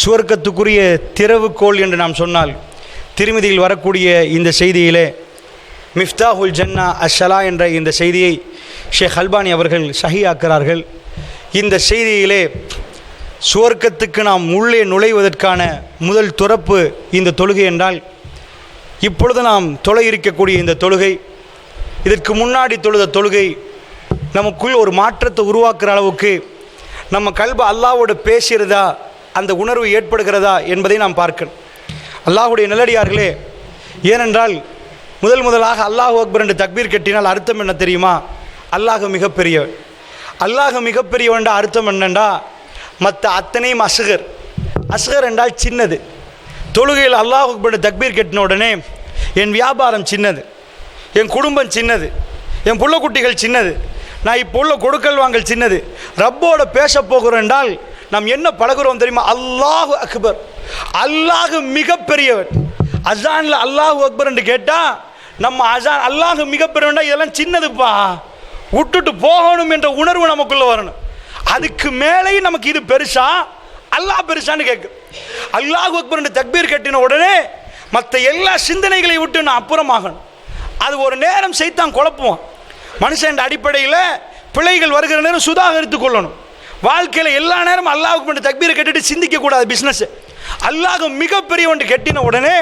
சுவர்க்கத்துக்குரிய திறவுகோல் என்று நாம் சொன்னால் திருமதியில் வரக்கூடிய இந்த செய்தியிலே மிஃப்தாஹுல் ஜன்னா அஸ்ஸலா என்ற இந்த செய்தியை ஷேக் அல்பானி அவர்கள் சஹீஹாக்கிறார்கள். இந்த செய்தியிலே சுவர்க்கத்துக்கு நாம் உள்ளே நுழைவதற்கான முதல் துறப்பு இந்த தொழுகை என்றால், இப்பொழுது நாம் தொலை இருக்கக்கூடிய இந்த தொழுகை, இதற்கு முன்னாடி தொழுத தொழுகை நமக்குள் ஒரு மாற்றத்தை உருவாக்குற அளவுக்கு நம்ம கல்பு அல்லாஹ்வோடு பேசுகிறதா, அந்த உணர்வு ஏற்படுகிறதா என்பதை நாம் பார்க்கணும். அல்லாஹ்வுடைய நல்லடியார்களே, ஏனென்றால் முதலாக அல்லாஹு அக்பர் என்று தக்பீர் கட்டினால் அர்த்தம் என்ன தெரியுமா? அல்லாஹ் மிகப்பெரியவன். அல்லாஹ் மிகப்பெரியவன்டா அர்த்தம் என்னண்டா, மற்ற அத்தனையும் அஸ்கர் என்றால் சின்னது. தொழுகையில் அல்லாஹ் அக்பர் தக்பீர் கட்டின உடனே என் வியாபாரம் சின்னது, என் குடும்பம் சின்னது, என் புள்ள குட்டிகள் சின்னது, நான் இப்போ உள்ள கொடுக்கல் வாங்கல் சின்னது. ரப்போட பேச போகிறோம் என்றால் நாம் என்ன பழகுறோம் தெரியுமா? அல்லாஹு அக்பர், அல்லாஹ் மிகப்பெரியவன். அசானில் அல்லாஹு அக்பர் என்று கேட்டால் நம்ம அசான் அல்லாஹ் மிகப்பெரியவன்டா இதெல்லாம் சின்னதுப்பா, விட்டுட்டு போகணும் என்ற உணர்வு நமக்குள்ளே வரணும். அதுக்கு மேலேயும் நமக்கு இது பெருசா அல்லாஹ் பெருசான்னு கேட்கு. அல்லாஹ் அக்பர் என்று தக்பீர் கட்டின உடனே மற்ற எல்லா சிந்தனைகளை விட்டு நான் அப்புறமாகணும். அது ஒரு நேரம் செய்தான் குழப்புவோம். மனுஷன் அடிப்படையில் பிழைகள் வருகிற நேரம் சுதாகரித்து கொள்ளணும். வாழ்க்கையில் எல்லா நேரம் அல்லாஹ் அக்பர் என்று தக்பீரை கட்டிட்டு சிந்திக்கக்கூடாது. பிஸ்னஸ் அல்லாஹ் மிகப்பெரியவன் கட்டின உடனே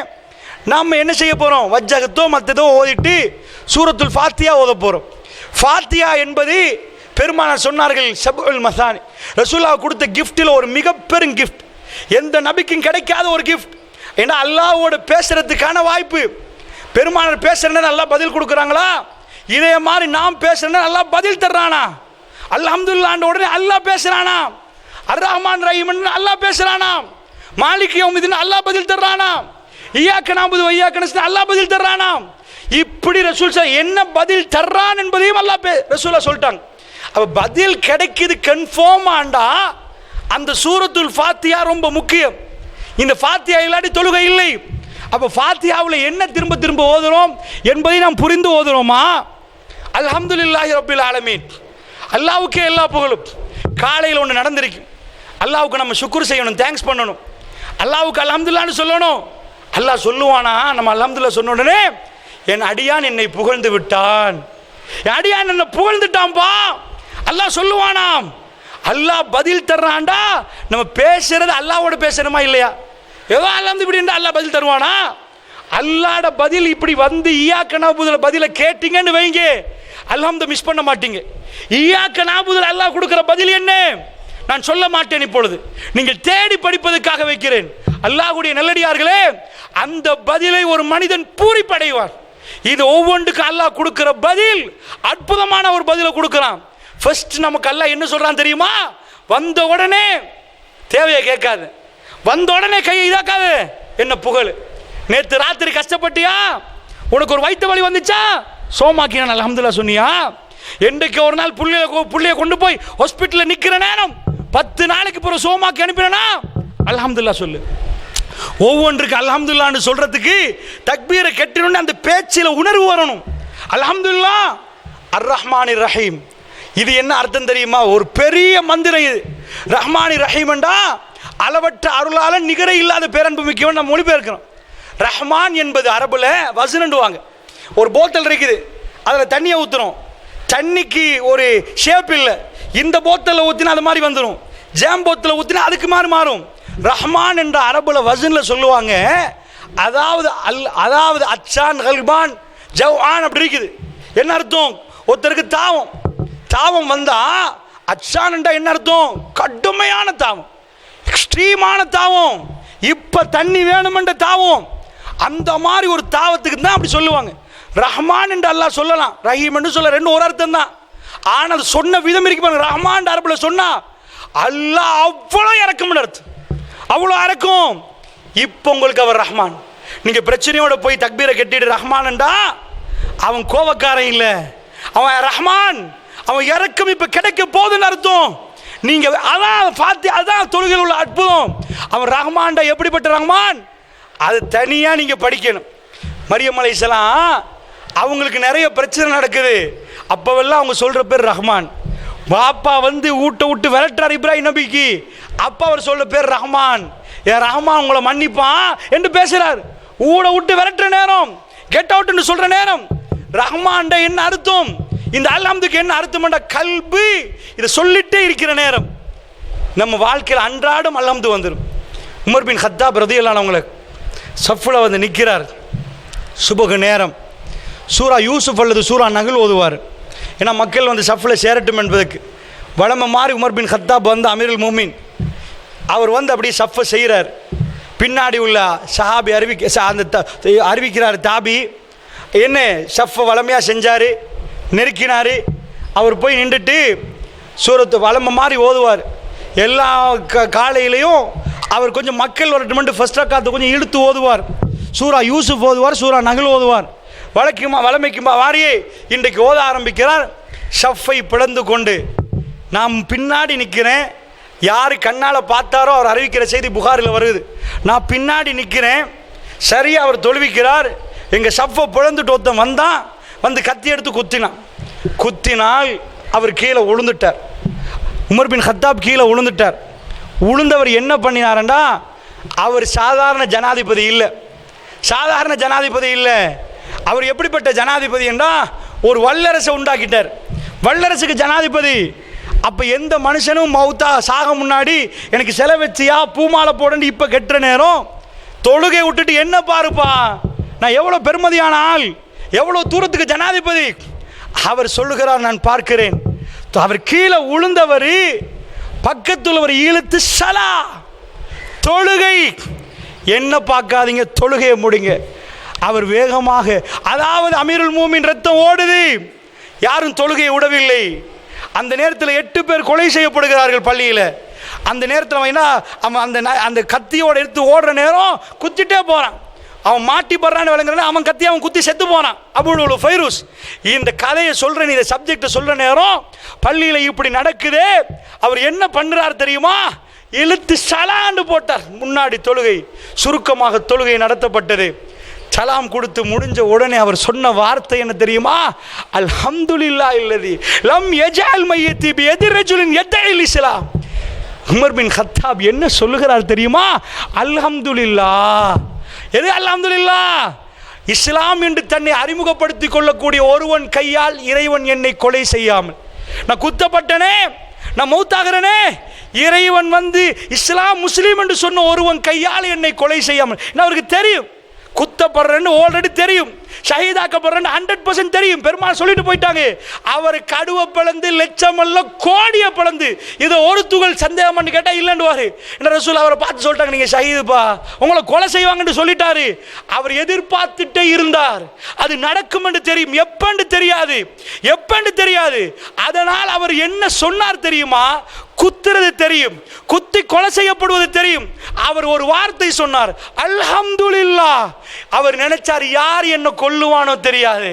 நாம் என்ன செய்ய போகிறோம்? வஜ்ஜகத்தோ மற்றதோ ஓதிட்டு சூரத்துல் ஃபாத்தியா ஓத போகிறோம். ஃபாத்தியா என்பது பெருமானார் சொன்னார்கள் சபுல் மசானி, ரசூலுல்லாஹ் கொடுத்த கிஃப்டில் ஒரு மிகப்பெரும் கிஃப்ட், எந்த நபிக்கும் கிடைக்காத ஒரு கிஃப்ட். ஏன்னா அல்லாஹ்வோட பேசுறதுக்கான வாய்ப்பு. பெருமானார் பேசுறேன்னு நல்லா பதில் கொடுக்குறாங்களா? இதே மாதிரி நாம் பேசுறேன்னு நல்லா பதில் தர்றானா? அல்ஹம்துலில்லாஹ் உடனே அல்லாஹ் பேசுறானா? அர் ரஹ்மான் ரஹீம் அல்லாஹ் பேசுறானா? மாலிக் யௌமிதீன் அல்லாஹ் பதில் தர்றானா? இய்யாக நஅபுது வ இய்யாக நஸ்தஈன் அல்லாஹ் பதில் தர்றானா? இப்படி ரசூல் என்ன பதில் தர்றான் என்பதையும் அல்லாஹ் ரசூலுல்லாஹ் சொல்லிட்டாங்க. அப்போ பதில் கிடைக்குது கன்ஃபார்ம் ஆண்டா அந்த சூரத்துல் ஃபாத்தியா ரொம்ப முக்கியம். இந்த ஃபாத்தியா இல்லாட்டி தொழுகை இல்லை. அப்போ ஃபாத்தியாவில் என்ன திரும்ப திரும்ப ஓதுறோம் என்பதை நாம் புரிந்து ஓதுறோமா? அல்ஹம்துலில்லாஹி ரப்பில் ஆலமீன், அல்லாஹ்வுக்கே எல்லா புகழும். காலையில் ஒன்று நடந்திருக்கு, அல்லாஹ்வுக்கு நம்ம சுக்ர் செய்யணும், தேங்க்ஸ் பண்ணணும், அல்லாஹ்வுக்கு அல்ஹம்துலில்லாஹ்னு சொல்லணும். அல்லாஹ் சொல்லுவானா? நம்ம அல்ஹம்துலில்லாஹ் சொன்ன உடனே என் அடியான் என்னை புகழ்ந்து விட்டான், என் அடியான் என்னை புகழ்ந்துட்டான்பா அல்லாஹ் சொல்லுவானாம். அல்லாஹ் பதில் தர்றான்டா. நம்ம பேசுறது அல்லாஹ்வோட பேசுறோமா இல்லையா? ஏதோ அல்லாஹ் இப்படின்றா அல்லாஹ் பதில் தருவானா? அல்லாஹ்ட பதில் இப்படி வந்து இய்யாக நஅபுதுல பதிலை கேட்டீங்கன்னு வைங்க, அல்ஹம்து மிஸ் பண்ண மாட்டீங்க. இய்யாக நஅபுதுல அல்லாஹ் கொடுக்குற பதில் என்ன நான் சொல்ல மாட்டேன். இப்பொழுது நீங்கள் தேடி படிப்பதற்காக வைக்கிறேன். அல்லாஹ்வுடைய நல்லடியார்களே, அந்த பதிலை ஒரு மனிதன் பூரிப்படைவார். இது ஒவ்வொன்றுக்கு அல்லாஹ் கொடுக்கிற பதில் அற்புதமான ஒரு பதிலை கொடுக்கிறான். ஃபர்ஸ்ட் நமக்கு அல்லாஹ் என்ன சொல்றான் தெரியுமா? வந்த உடனே தேவையை கேட்காது, வந்த உடனே கையை இதாக்காது, என்ன புகழ். நேற்று ராத்திரி கஷ்டப்பட்டியா? உனக்கு ஒரு வயிற்று வலி வந்துச்சா? சோமாக்கினான் அல்ஹம்துலில்லாஹ் சொன்னியா? என்றைக்கு ஒரு நாள் புள்ளைய கொண்டு போய் ஹாஸ்பிட்டலில் நிற்கிற நேரம் 10 நாளைக்கு பிறகு சோமாக்கி அனுப்பினா அல்ஹம்துலில்லாஹ் சொல்லு. ஒவ்வொன்றுக்கு அல்ஹம்துலில்லாஹ்னு சொல்றதுக்கு தக்பீரை கட்டினோன்னு அந்த பேச்சில் உணர்வு வரணும். அல்ஹம்துலில்லாஹ் அர் ரஹ்மானிர் ரஹீம், இது என்ன அர்த்தம் தெரியுமா? ஒரு பெரிய மந்திரம் இது. ரஹ்மானி ரஹீம்ண்டா அளவற்ற அருளாளன் நிகரை இல்லாத பேரன்பு மிக்கவன் நம்ம மொழிபெயர்க்கிறோம். ரஹ்மான் என்பது அரபுல வசனண்டுவாங்க. ஒரு போத்தல் இருக்குது, அதில் தண்ணியை ஊற்றுறோம், தண்ணிக்கு ஒரு ஷேப் இல்லை. இந்த போத்தலில் ஊற்றினா அது மாதிரி வந்துடும், ஜாம் போத்தில் ஊற்றினா அதுக்கு மாதிரி மாறும். ரஹ்மான் என்ற அரபுல வசனில் சொல்லுவாங்க. அதாவது அச்சான் கல்பான் ஜவ்ஆன் அப்படி இருக்குது. என்ன அர்த்தம்? ஒருத்தருக்கு தாவம் வந்தா அச்சான் என்றா என்ன அர்த்தம்? கடுமையான தாவம், எக்ஸ்ட்ரீமான தாவம், இப்ப தண்ணி வேணுமென்ற தாவம். அந்த மாதிரி ஒரு தாவத்துக்கு தான் அப்படி சொல்லுவாங்க. ரஹ்மான் என்று அல்லாஹ் சொல்லலாம், ரஹீம் என்று சொல்ல, ரெண்டு ஒரு அர்த்தம் தான். ஆனால் சொன்ன விதம் இருக்கு பாருங்க. ரஹ்மான் அரபுல சொன்னா அல்லாஹ் அவ்வளோ இறக்கும் அர்த்தம், அவ்வளோ இறக்கும். இப்போ உங்களுக்கு அவர் ரஹ்மான். நீங்க பிரச்சனையோட போய் தக்பீரை கட்டிட்டு ரஹ்மான்டா, அவன் கோபக்காரன் இல்லை, அவன் ரஹ்மான், அவன் இறக்கம் இப்ப கிடைக்க போகுதுன்னு அர்த்தம். நீங்க அதான் தொழுகையில் உள்ள அற்புதம். அவன் ரஹ்மான்டா எப்படிப்பட்ட ரஹ்மான், அது தனியா நீங்க படிக்கணும். மரியம் அலைஹிஸ்ஸலாம் அவங்களுக்கு நிறைய பிரச்சனை நடக்குது, அப்பவெல்லாம் அவங்க சொல்ற பேர் ரஹ்மான். பாப்பா வந்து ஊட்ட விட்டு விரட்டார் இப்ராஹிம் நபிக்கு, அப்பா அவர் சொல்ற பேர் ரஹ்மான். ஏன் ரஹ்மான் உங்களை மன்னிப்பான் என்று பேசுறார். ஊட விட்டு விரட்டுற நேரம், கெட் அவுட் சொல்ற நேரம், ரஹ்மான் என்ன அர்த்தம், இந்த அல்ஹம்துக்கு என்ன அர்த்தம், கல்பு இதை சொல்லிட்டே இருக்கிற நேரம் நம்ம வாழ்க்கையில் அன்றாடம் அல்ஹம்து வந்துடும். உமர் பின் கத்தாப் ரலியல்லாஹு அன்ஹு சஃப்ல வந்து நிற்கிறார். சுபஹ் நேரம் சூரா யூசுப் அல்லது சூரா நஹ்ல் ஓதுவார். ஏன்னா மக்கள் வந்து சஃப்ல சேரட்டும் என்பதற்கு. வளமை மாறி உமர் பின் கத்தாப் வந்து அமீருல் முஃமினீன் அவர் வந்து அப்படியே சஃப்பை செய்கிறார். பின்னாடி உள்ள சஹாபி அறிவிக்கிறார், தாபி என்ன சஃப்பை வளமையாக செஞ்சார், நெருக்கினார். அவர் போய் நின்றுட்டு சூரத்து வளமை மாதிரி ஓதுவார். எல்லா காலையிலையும் அவர் கொஞ்சம் மக்கள் வரட்டுமெண்டு ஃபர்ஸ்ட் ரக்காத்தை கொஞ்சம் இழுத்து ஓதுவார். சூரா யூசுப் ஓதுவார், சூரா நஹ்ல் ஓதுவார். வளமைக்குமா வாரியே இன்றைக்கு ஓத ஆரம்பிக்கிறார். ஷஃப்பை பிளந்து கொண்டு நான் பின்னாடி நிற்கிறேன். யார் கண்ணால் பார்த்தாரோ அவர் அறிவிக்கிற செய்தி புகாரில் வருது. நான் பின்னாடி நிற்கிறேன். சரியாக அவர் தொழுவிக்கிறார். எங்கள் ஷஃப்பை பிளந்துட்டு ஒருத்தன் வந்தான், வந்து கத்தி எடுத்து குத்தினால் அவர் கீழே விழுந்துட்டார். உமர் பின் கத்தாப் கீழே விழுந்துட்டார். விழுந்தவர் என்ன பண்ணினாரண்டா, அவர் சாதாரண ஜனாதிபதி இல்லை. அவர் எப்படிப்பட்ட ஜனாதிபதி என்றா, ஒரு வல்லரசை உண்டாக்கிட்டார். வல்லரசுக்கு ஜனாதிபதி. அப்போ எந்த மனுஷனும் மௌத்தா சாக முன்னாடி எனக்கு செலவு வச்சியா பூமாலை போடன்னு இப்போ கெட்டுற நேரம் தொழுகை விட்டுட்டு என்ன பாருப்பா, நான் எவ்வளோ பெருமதியான ஆள், எவ்வளோ தூரத்துக்கு ஜனாதிபதி. அவர் சொல்லுகிறார், நான் பார்க்கிறேன். அவர் கீழே விழுந்தவர் பக்கத்தில் ஒரு இழுத்து சலா தொழுகை, என்ன பார்க்காதீங்க, தொழுகையை முடிங்க. அவர் வேகமாக, அதாவது அமீருல் முஃமினீன் ரத்தம் ஓடுது, யாரும் தொழுகையை விடவில்லை. அந்த நேரத்தில் 8 பேர் கொலை செய்யப்படுகிறார்கள் பள்ளியில். அந்த நேரத்தில் அவன் அந்த கத்தியோடு எடுத்து ஓடுற நேரம் குத்திட்டே போகிறான். அவன் மாட்டி படுறான்னு விளங்குறான், அவன் கத்தி அவன் குத்தி செத்து போனான். அபுல் ஃபைரூஸ் இந்த கதையை சொல்கிறேன், இந்த சப்ஜெக்டை சொல்கிற நேரம் பள்ளியில் இப்படி நடக்குது. அவர் என்ன பண்ணுறார் தெரியுமா, இழுத்து சலாண்டு போட்டார். முன்னாடி தொழுகை சுருக்கமாக தொழுகை நடத்தப்பட்டது. சலாம் கொடுத்து முடிஞ்ச உடனே அவர் சொன்ன வார்த்தை என்ன தெரியுமா, அல்ஹம்துலில்லாஹ் இல்லதி லம் யஜஅல் மையத்தி பியதி ரஜுலின் யதஇல் இஸ்லாம். உமர் பின் கத்தாப் என்ன சொல்லுகிறார் தெரியுமா, அல்ஹம்துலில்லாஹ். எது அல்ஹம்துலில்லாஹ்? இஸ்லாம் என்று தன்னை அறிமுகப்படுத்திக் கொள்ளக்கூடிய ஒருவன் கையால் இறைவன் என்னை கொலை செய்யாமல், நான் குத்தப்பட்டனே, நான் மௌத்தாகிறனே, இறைவன் வந்து இஸ்லாம் முஸ்லீம் என்று சொன்ன ஒருவன் கையால் என்னை கொலை செய்யாமல். அவருக்கு தெரியும் குத்தப்படுறேன்னு ஆல்ரெடி தெரியும், ஷஹீதாக்கப்படுறேன்னு 100% தெரியும். பெருமாள் சொல்லிட்டு போயிட்டாங்க. அவர் கடுவை பிளந்து லட்சம் அல்ல கோடியை பிளந்து இதை ஒரு துகள் சந்தேகம் பண்ணி கேட்டால் இல்லைன்னுவாரு. என்ன ரசூல் அவரை பார்த்து சொல்லிட்டாங்க, நீங்கள் ஷஹீதுப்பா, உங்களை கொலை செய்வாங்கன்னு சொல்லிட்டாரு. அவர் எதிர்பார்த்துட்டே இருந்தார். அது நடக்கும் என்று தெரியும், எப்பன்னு தெரியாது. அதனால் அவர் என்ன சொன்னார் தெரியுமா, குத்துறது தெரியும், குத்தி கொலை செய்யப்படுவது தெரியும். அவர் ஒரு வார்த்தை சொன்னார், அல்ஹம்துலில்லாஹ். அவர் நினைச்சார், யார் என்ன கொல்லுவானோ தெரியாது,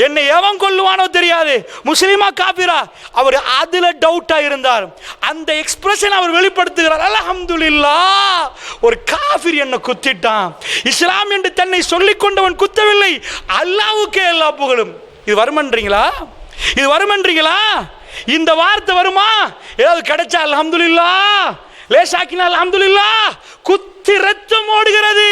என்னை எவன் கொல்லுவானோ தெரியாது, முஸ்லிமா காபிரா, அவர் அதுல டவுட்டா இருந்தார். அந்த எக்ஸ்பிரஷன் அவர் வெளிப்படுத்துகிறார், அல்ஹம்துலில்லாஹ். ஒரு காபிர் என்ன குத்திட்டான், இஸ்லாம் என்று தன்னை சொல்லிக் கொண்டவன் குத்தவில்லை, அல்லாஹ்வுக்கே எல்லா புகழும். இது வருமன்றீங்களா? இந்த வார்த்தை வருமா? ஏதாவது கிடைச்சா அல்ஹம்துலில்லாஹ், லேசாக்கினா அல்ஹம்துலில்லாஹ், சுத்தி ரத்தம் ஓடுகிறது.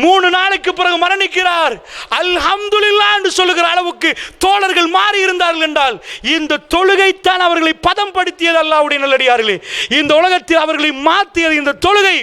3 நாளுக்கு பிறகு மரணிக்கிறார். அல்ஹம்துலில்லாஹ் என்று சொல்லுகிற அளவுக்கு தோழர்கள் மாறி இருந்தார்கள் என்றால் இந்த தொழுகைத்தான் அவர்களை பதம் படுத்தியது. அல்லாஹ்வுடைய நல்லடியார்களே, இந்த உலகத்தில் அவர்களை மாற்றியது இந்த தொழுகை.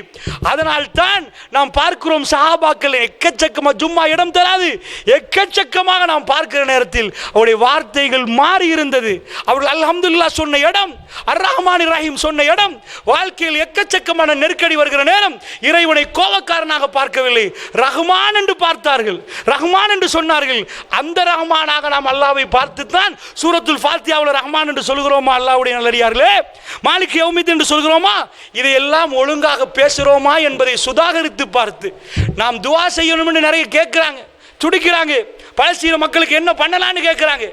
அதனால் தான் நாம் பார்க்கிறோம் சஹாபாக்கள் எக்கச்சக்கமாக ஜும்மா இடம் தராது, எக்கச்சக்கமாக நாம் பார்க்கிற நேரத்தில் அவருடைய வார்த்தைகள் மாறி இருந்தது. அவர்கள் அல்ஹம்துலில்லாஹ் சொன்ன இடம், அர் ரஹ்மான் ரஹீம் சொன்ன இடம், வாழ்க்கையில் எக்கச்சக்கமான நெருக்கடி வருகிற நேரம் இறைவனை கோபக்காரனாக பார்க்கவில்லை, ரஹ்மான் என்று பார்த்தார்கள், ரஹ்மான் என்று சொன்னார்கள். அந்த ரஹ்மானாக நாம் அல்லாஹ்வை பார்த்துத்தான் சூரத்துல் ஃபாத்திஹாவில் ரஹ்மான் என்று சொல்கிறோமா? அல்லாஹ்வுடைய நல்லடியார்களே, மாலிக் யௌமித்தீன் என்று சொல்கிறோமா? இதையெல்லாம் ஒழுங்காக பேசுகிறோமா என்பதை சுதாகரித்து பார்த்து நாம் துஆ செய்யணும் என்று நிறைய கேட்கிறாங்க, துடிக்கிறாங்க. பலஸ்தீன மக்களுக்கு என்ன பண்ணலான்னு கேட்கிறாங்க.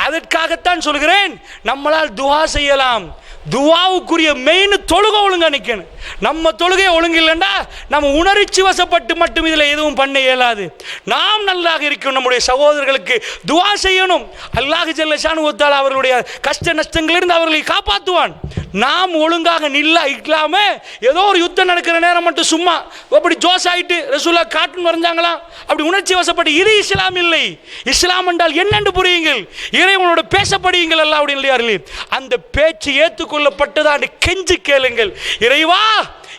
அதற்காகத்தான் சொல்கிறேன், நம்மளால் துஆ செய்யலாம். துஆவுக்குரிய மெயின் தொழுகை ஒழுங்கா நிற்கணும். நம்ம தொழுகை ஒழுங்கு இல்லைண்டா நம்ம உணர்ச்சி வசப்பட்டு மட்டும் இதில் எதுவும் பண்ண இயலாது. நாம் நல்லாக இருக்கணும், நம்முடைய சகோதரர்களுக்கு துஆ செய்யணும். அல்லாஹ் ஜல்ல ஷானு வ தஆலா அவர்களுடைய கஷ்ட நஷ்டங்களிலிருந்து அவர்களை காப்பாற்றுவான். நாம் ஒழுங்காக இல்லாம ஏதோ ஒரு யுத்தம் நடக்கிற நேரம் மட்டும் சும்மா அப்படி ஜோஸ் ஆயிட்டு ரசூலுல்லாஹ் கார்ட்டூன் வரைஞ்சாங்களாம், அப்படி உணர்ச்சி வசப்பட்டு, இது இஸ்லாம் இல்லை. இஸ்லாம் என்றால் என்னென்று புரியுங்கள், இறைவனோட பேசப்படுங்கள். அல்லாஹ்வுடைய நல்லடியார்களே, அந்த பேச்சு ஏற்றுக்கொள்ளப்பட்டதா கெஞ்சி கேளுங்கள். இறைவா,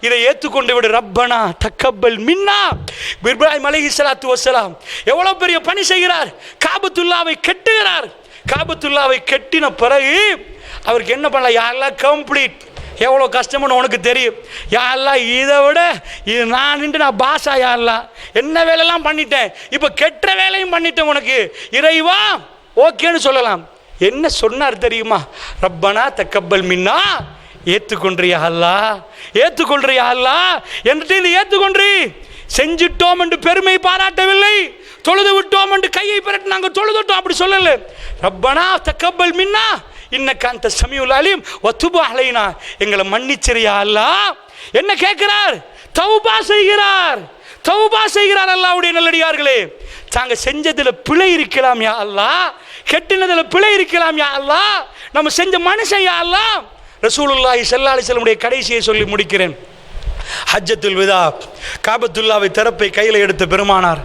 இதை ஏற்றுக்கொண்டு விடு. ரப்பனா தக்கப்பல் மின்னா. இப்ராஹிம் அலைஹிஸ்ஸலாத்து வஸ்ஸலாம் எவ்வளவு பெரிய பணி செய்கிறார், காபத்துல்லாவை கட்டுகிறார். காபத்துல்லாவை கட்டின பிறகு அவருக்கு என்ன பண்ணலாம்? யா அல்லாஹ் கம்ப்ளீட், எவ்வளோ கஷ்டம்னு உனக்கு தெரியும். யா அல்லாஹ், இதை விட இது நான் பாஷா, யா அல்லாஹ் என்ன வேலையெல்லாம் பண்ணிட்டேன், இப்போ கெட்ட வேலையும் பண்ணிட்டேன் உனக்கு. இறைவா ஓகேன்னு சொல்லலாம். என்ன சொன்னார் தெரியுமா? ரப்பனா தக்கப்பல் மின்னா. ஏற்றுக்கொன்றியா அல்லாஹ், ஏற்றுக்கொள்றியா அல்லாஹ் என்று இதை ஏற்றுக்கொன்றி செஞ்சிட்டோம் என்று பெருமை பாராட்டவில்லை, தொழுது விட்டோம் என்று கையை பெறட்டு நாங்கள் தொழுதுட்டோம் அப்படி சொல்லல. ரப்பனா தக்கப்பல் மின்னா இன்னக அன்த ஸமீஉல் அலீம் வதுப் அலைனா. எங்களை மன்னிச்சிரியா அல்லாஹ். என்ன கேட்கிறார்? தௌபா செய்கிறார், தௌபா செய்கிறார். அல்லாஹ்வுடைய நல்லடியார்களே, தாங்க செஞ்சதுல பிழை இருக்கலாம் யா அல்லாஹ், கெட்டினதுல பிழை இருக்கலாம் யா அல்லாஹ், நம்ம செஞ்ச மனுஷன் யா அல்லாஹ். ரசூலுல்லாஹி ஸல்லல்லாஹு அலைஹி வஸல்லம் கடைசியை சொல்லி முடிக்கிறேன். ஹஜ்ஜத்துல் விதா, காபத்துல்லாவை திறப்பை கையில் எடுத்த பெருமானார்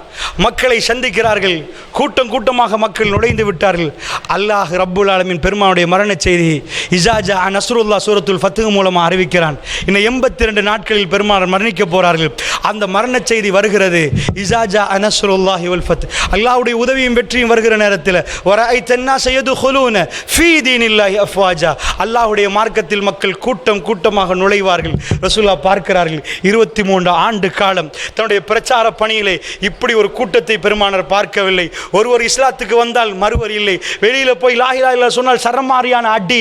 மக்களை சந்திக்கிறார்கள். கூட்டம் கூட்டமாக மக்கள் நுழைந்து விட்டார்கள். அல்லாஹ் ரப்புல் ஆலமீன் பெருமானுடைய மரண செய்தி இஸாஜா நஸ்ருல்லாஹ் சூரத்துல் ஃபத்ஹ் மூலமாக அறிவிக்கிறான். இன்னும் 82 நாட்களில் பெருமானார் மரணிக்க போறார்கள். அந்த மரண செய்தி வருகிறது. இஸாஜா நஸ்ருல்லாஹி வல் ஃபத்ஹ், அல்லாஹ்வுடைய உதவியும் வெற்றியும் வருகிற நேரத்தில் வரஐத்தன்னா யதுகுலூன ஃபீ தீனில்லாஹி அஃப்வாஜா, அல்லாஹ்வுடைய மார்க்கத்தில் மக்கள் கூட்டம் கூட்டமாக நுழைவார்கள். ரசூலுல்லாஹ் பார்க்கிறார்கள். 23 ஆண்டு காலம் தன்னுடைய பிரச்சார பணியிலே இப்படி ஒரு கூட்டத்தை பெருமானார் பார்க்கவில்லை. ஒருவர் இஸ்லாத்துக்கு வந்தால் மறுவர் இல்லை. வெளியில போய் லா இலாஹா இல்லல்லாஹ் சொன்னால் சரமாரியான அடி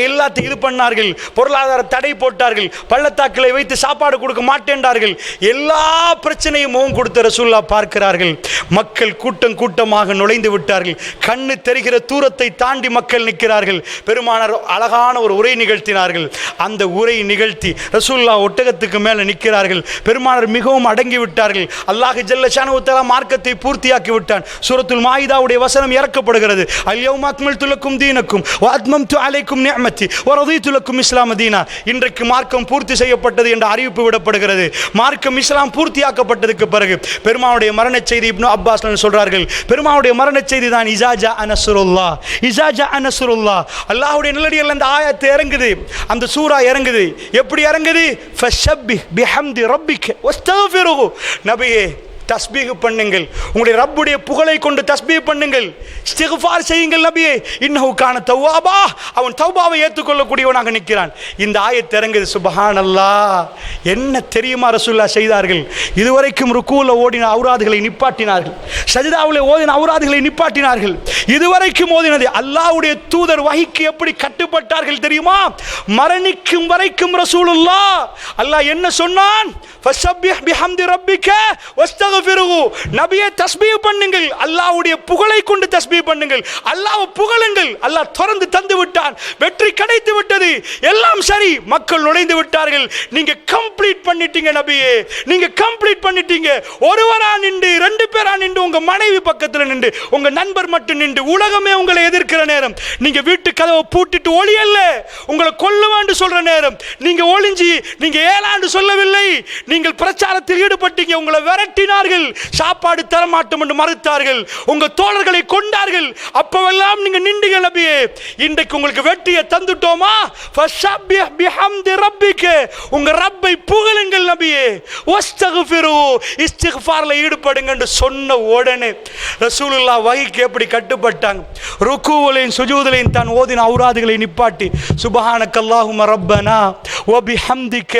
எல்லாத்தையும் இது பண்ணார்கள். பொருளாதார தடை போட்டார்கள். பள்ளத்தாக்களை வைத்து சாப்பாடு கொடுக்க மாட்டேன்றார்கள். எல்லா பிரச்சனையும் முகம் கொடுத்த ரசூலுல்லாஹ் பார்க்கிறார்கள். மக்கள் கூட்டம் கூட்டமாக நுழைந்து விட்டார்கள். கண்ணு தெரிகிற தூரத்தை தாண்டி மக்கள் நிற்கிறார்கள். பெருமானார் அழகான ஒரு உரை நிகழ்த்தினார்கள். அந்த உரை நிகழ்த்தி ரசூலுல்லாஹ் ஒட்டகத்துக்கு மேலே நிற்கிறார்கள். பெருமானார் மிகவும் அடங்கி விட்டார்கள். அல்லாஹ் ஜல்ல ஷானஹு வ தஆலா மார்க்கத்தை பூர்த்தியாக்கி விட்டான். சூரத்துல் மாயிதாவுடைய வசனம் இறக்கப்படுகிறது. அல் யௌம அக்மல்து லக்கும் தீனக்கும் வ அத்மம்து அலைக்கும் நிஅமதி வ ரதீது லக்கும் இஸ்லாம் தீனா. இன்றைக்கு மார்க்கம் பூர்த்தி செய்யப்பட்டது என்ற அறிவிப்பு விடப்படுகிறது. மார்க்கம் இஸ்லாம் பூர்த்தியாக்கப்பட்டதுக்கு பிறகு பெருமானுடைய மரண செய்தி இப்னு அப்பாஸ் சொல்றார்கள். பெருமானுடைய மரண செய்தி தான் இஸாஜா நஸ்ருல்லாஹ், இஸாஜா நஸ்ருல்லாஹ். அல்லாஹ்வுடைய நல்லடியார்கள் அந்த ஆயத்து இறங்குது, அந்த சூரா இறங்குது. எப்படி இறங்குது? ஃபஷப்பிஹ் பிஹம்தி ரப்பிக வஸ்தக்ஃபிருஹு. நபியே தஸ்பீஹ் பண்ணுங்கள், உங்களுடைய ரப்புடைய புகழை கொண்டு தஸ்பீஹ் பண்ணுங்கள், இஸ்திக்ஃபார் செய்யுங்கள் நபியே. இன்னஹு கான தவ்வாபா, அவன் தௌபாவை ஏற்றுக்கொள்ளக்கூடியவனாக நிற்கிறான். இந்த ஆயத் இறங்குது. சுப்ஹானல்லாஹ். என்ன தெரியுமா ரசூலுல்லாஹ் செய்தார்கள்? இதுவரைக்கும் ருக்கூல ஓடின அவுராதுகளை நிப்பாட்டினார்கள், சஜிதாவில் ஓதின அவுராதுகளை நிப்பாட்டினார்கள். இதுவரைக்கும் ஓதினது அல்லாஹ்வுடைய தூதர் வஹிக்கு எப்படி கட்டுப்பட்டார்கள் தெரியுமா? மரணிக்கும் வரைக்கும் ரசூலுல்லாஹ் அல்லாஹ் என்ன சொன்னான்? ஃபஸப்பிஹ் பிஹம்தி ரப்பிக வஸ்தக்ஃபிர் வஸ்தக்ஃபிருஹு, நபியே தஸ்பீஹ் பண்ணுங்கள், அல்லாஹ்வுடைய புகழை கொண்டு தஸ்பீஹ் பண்ணுங்கள், அல்லாஹ்வை புகழுங்கள். அல்லாஹ் திறந்து தந்து விட்டான், வெற்றி கிடைத்து விட்டது, எல்லாம் சரி. மக்கள் நுழைந்து விட்டார்கள். நீங்க கம்ப்ளீட் பண்ணிட்டீங்க நபியே, நீங்க கம்ப்ளீட் பண்ணிட்டீங்க. ஒருவரா நின்று, ரெண்டு பேரா நின்று, உங்க மனைவி பக்கத்தில் நின்று, உங்க நண்பர் மட்டும் நின்று, உலகமே உங்களை எதிர்க்கிற நேரம், நீங்க வீட்டு கதவை பூட்டிட்டு ஒளியல்ல, உங்களை கொல்லுவான்னு சொல்ற நேரம், நீங்க ஒளிஞ்சி நீங்க ஏலாண்டு சொல்லவில்லை, நீங்கள் பிரச்சாரத்தில் ஈடுபட்டீங்க, உங்களை விரட்டினார்கள், சாப்பாடு தரமாட்டோம் என்று மறுத்தார்கள், உங்க தோழர்களை கொண்டார்கள். அப்பவெல்லாம் நீங்க நின்றீங்க நபியே. இன்றைக்கு உங்களுக்கு வெற்றியை தந்துட்டோமா? ஃபஸப்பிஹ் பிஹம்தி ரப்பிக, உங்க ரப்பை புகழுங்கள் நபியே. வஸ்தக்ஃபிரு, இஸ்திக்ஃபார்ல ஈடுபடுங்க என்று சொன்ன உடனே ரசூலுல்லாஹ் வஹீக்கு எப்படி கட்டுப்பட்டாங்க. ருக்கூலையும் சுஜூதிலையும் தான் ஓதின அவுராதுகளை நிப்பாட்டி சுப்ஹானக்கல்லாஹும்ம ரப்பனா வ பிஹம்திக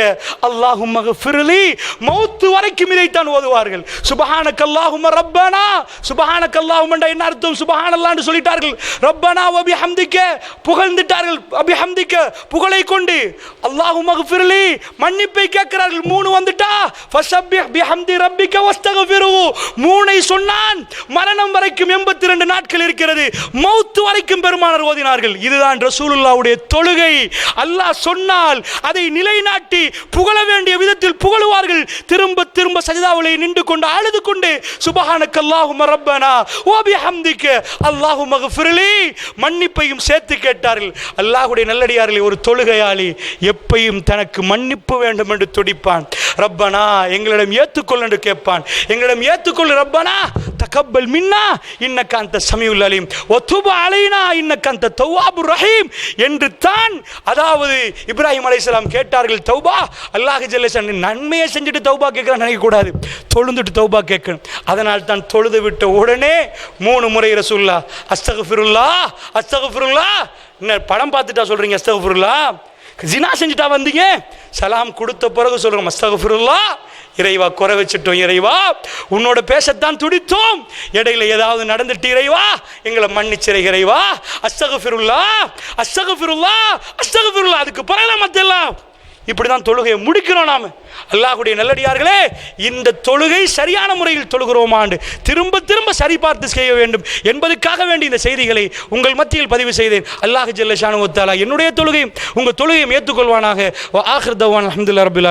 அல்லாஹும்ம ஃபிர்லி, மௌத் வரைக்கும் இதைத்தான் ஓதுவார்கள். சுப்ஹானக்கல்லாஹும்ம ரப்பனா, சுப்ஹானக்கல்லாஹும்ம என்ன அர்த்தம்? சுப்ஹானல்லாஹ் என்று சொல்லிட்டார்கள். ரப்பனா வ பிஹம்திக புகழ்ந்துட்டார்கள், பிஹம்திக புகழை கொண்டு. அல்லாஹும்ம ஃபிர்லி மன்னிப்பை கேட்கிறார்கள். 3 வந்துட்டா ஃபஸப்பிஹ் பிஹம்தி ரப்பிக வஸ்தக்ஃபிருஹு, 3ஐ சொன்னான். மரணம் வரைக்கும் 82 நாட்கள் இருக்கிறது, மௌத் வரைக்கும் பெருமானார் ஓதினார்கள். இதுதான் ரசூலுல்லாஹ்வுடைய தொழுகை. அல்லாஹ் சொன்னால் அதை நிலைநாட்டி புகழ வேண்டிய விதத்தில் புகழுவார்கள். திரும்ப திரும்ப சஜதாவிலே நின்று கொண்டு அழுது கொண்டு சுப்ஹானக்கல்லாஹும்ம ரப்பனா வ பிஹம்திக அல்லாஹும்ம ஃபிர்லி, மன்னிப்பையும் சேர்த்து கேட்டார்கள். அல்லாஹ்வுடைய நல்லடியார்களே, ஒரு தொழுகையாளி எப்பையும் தனக்கு மன்னிப்பு வேண்டும் என்று துடிப்பான். ரப்பனா எங்களிடம் ஏற்றுக்கொள் என்று கேட்பான். எங்களிடம் ஏற்றுக்கொள் ரப்பனா தகப்பல் மின்னா இன்னக அன்த ஸமீஉல் அலீம் வ துப் அலைனா இன்னக அன்த தவ்வாபுர் ரஹீம் என்று தான், அதாவது இப்ராஹிம் அலைஹிஸ்ஸலாம் கேட்டார்கள் தௌபா. அல்லாஹ் ஜல்ல ஷானு நன்மையை செஞ்சுட்டு தௌபா கேட்கறான்னு நினைக்க கூடாது, தொழுந்துட்டு தௌபா கேட்கணும். அதனால் தான் தொழுது விட்ட உடனே 3 முறை ரசூலுல்லாஹ் அஸ்தக்ஃபிருல்லாஹ் அஸ்தக்ஃபிருல்லாஹ். என்ன படம் பார்த்துட்டா சொல்றீங்க அஸ்தக்ஃபிருல்லாஹ்? ஜினா செஞ்சுட்டா வந்தீங்க? சலாம் கொடுத்த பிறகு சொல்றோம் அஸ்தக்ஃபிருல்லாஹ். இறைவா குறை வச்சுட்டோம், இறைவா உன்னோட பேசத்தான் துடித்தோம், இடையில ஏதாவது நடந்துட்டு இறைவா எங்களை மன்னிச்சிரை இறைவா. அஸ்தக்ஃபிருல்லாஹ் அஸ்தக்ஃபிருல்லாஹ் அஸ்தக்ஃபிருல்லாஹ். அதுக்கு பிறகு மத்தெல்லாம் இப்படிதான் தொழுகையை முடிக்கிறோம் நாம. அல்லாஹ்வுடைய நல்லடியார்களே, இந்த தொழுகை சரியான முறையில் தொழுகிறோமாண்டு திரும்ப திரும்ப சரி பார்த்து செய்ய வேண்டும் என்பதற்காக வேண்டி இந்த செய்திகளை உங்கள் மத்தியில் பதிவு செய்தேன். அல்லாஹ் ஜல்ல ஷானஹு வ தஆலா என்னுடைய தொழுகையும் உங்கள் தொழுகையும் ஏற்றுக்கொள்வானாக. வ ஆகிர் தவானா அல்ஹம்துலில்லாஹி ரப்பில் ஆலமீன்.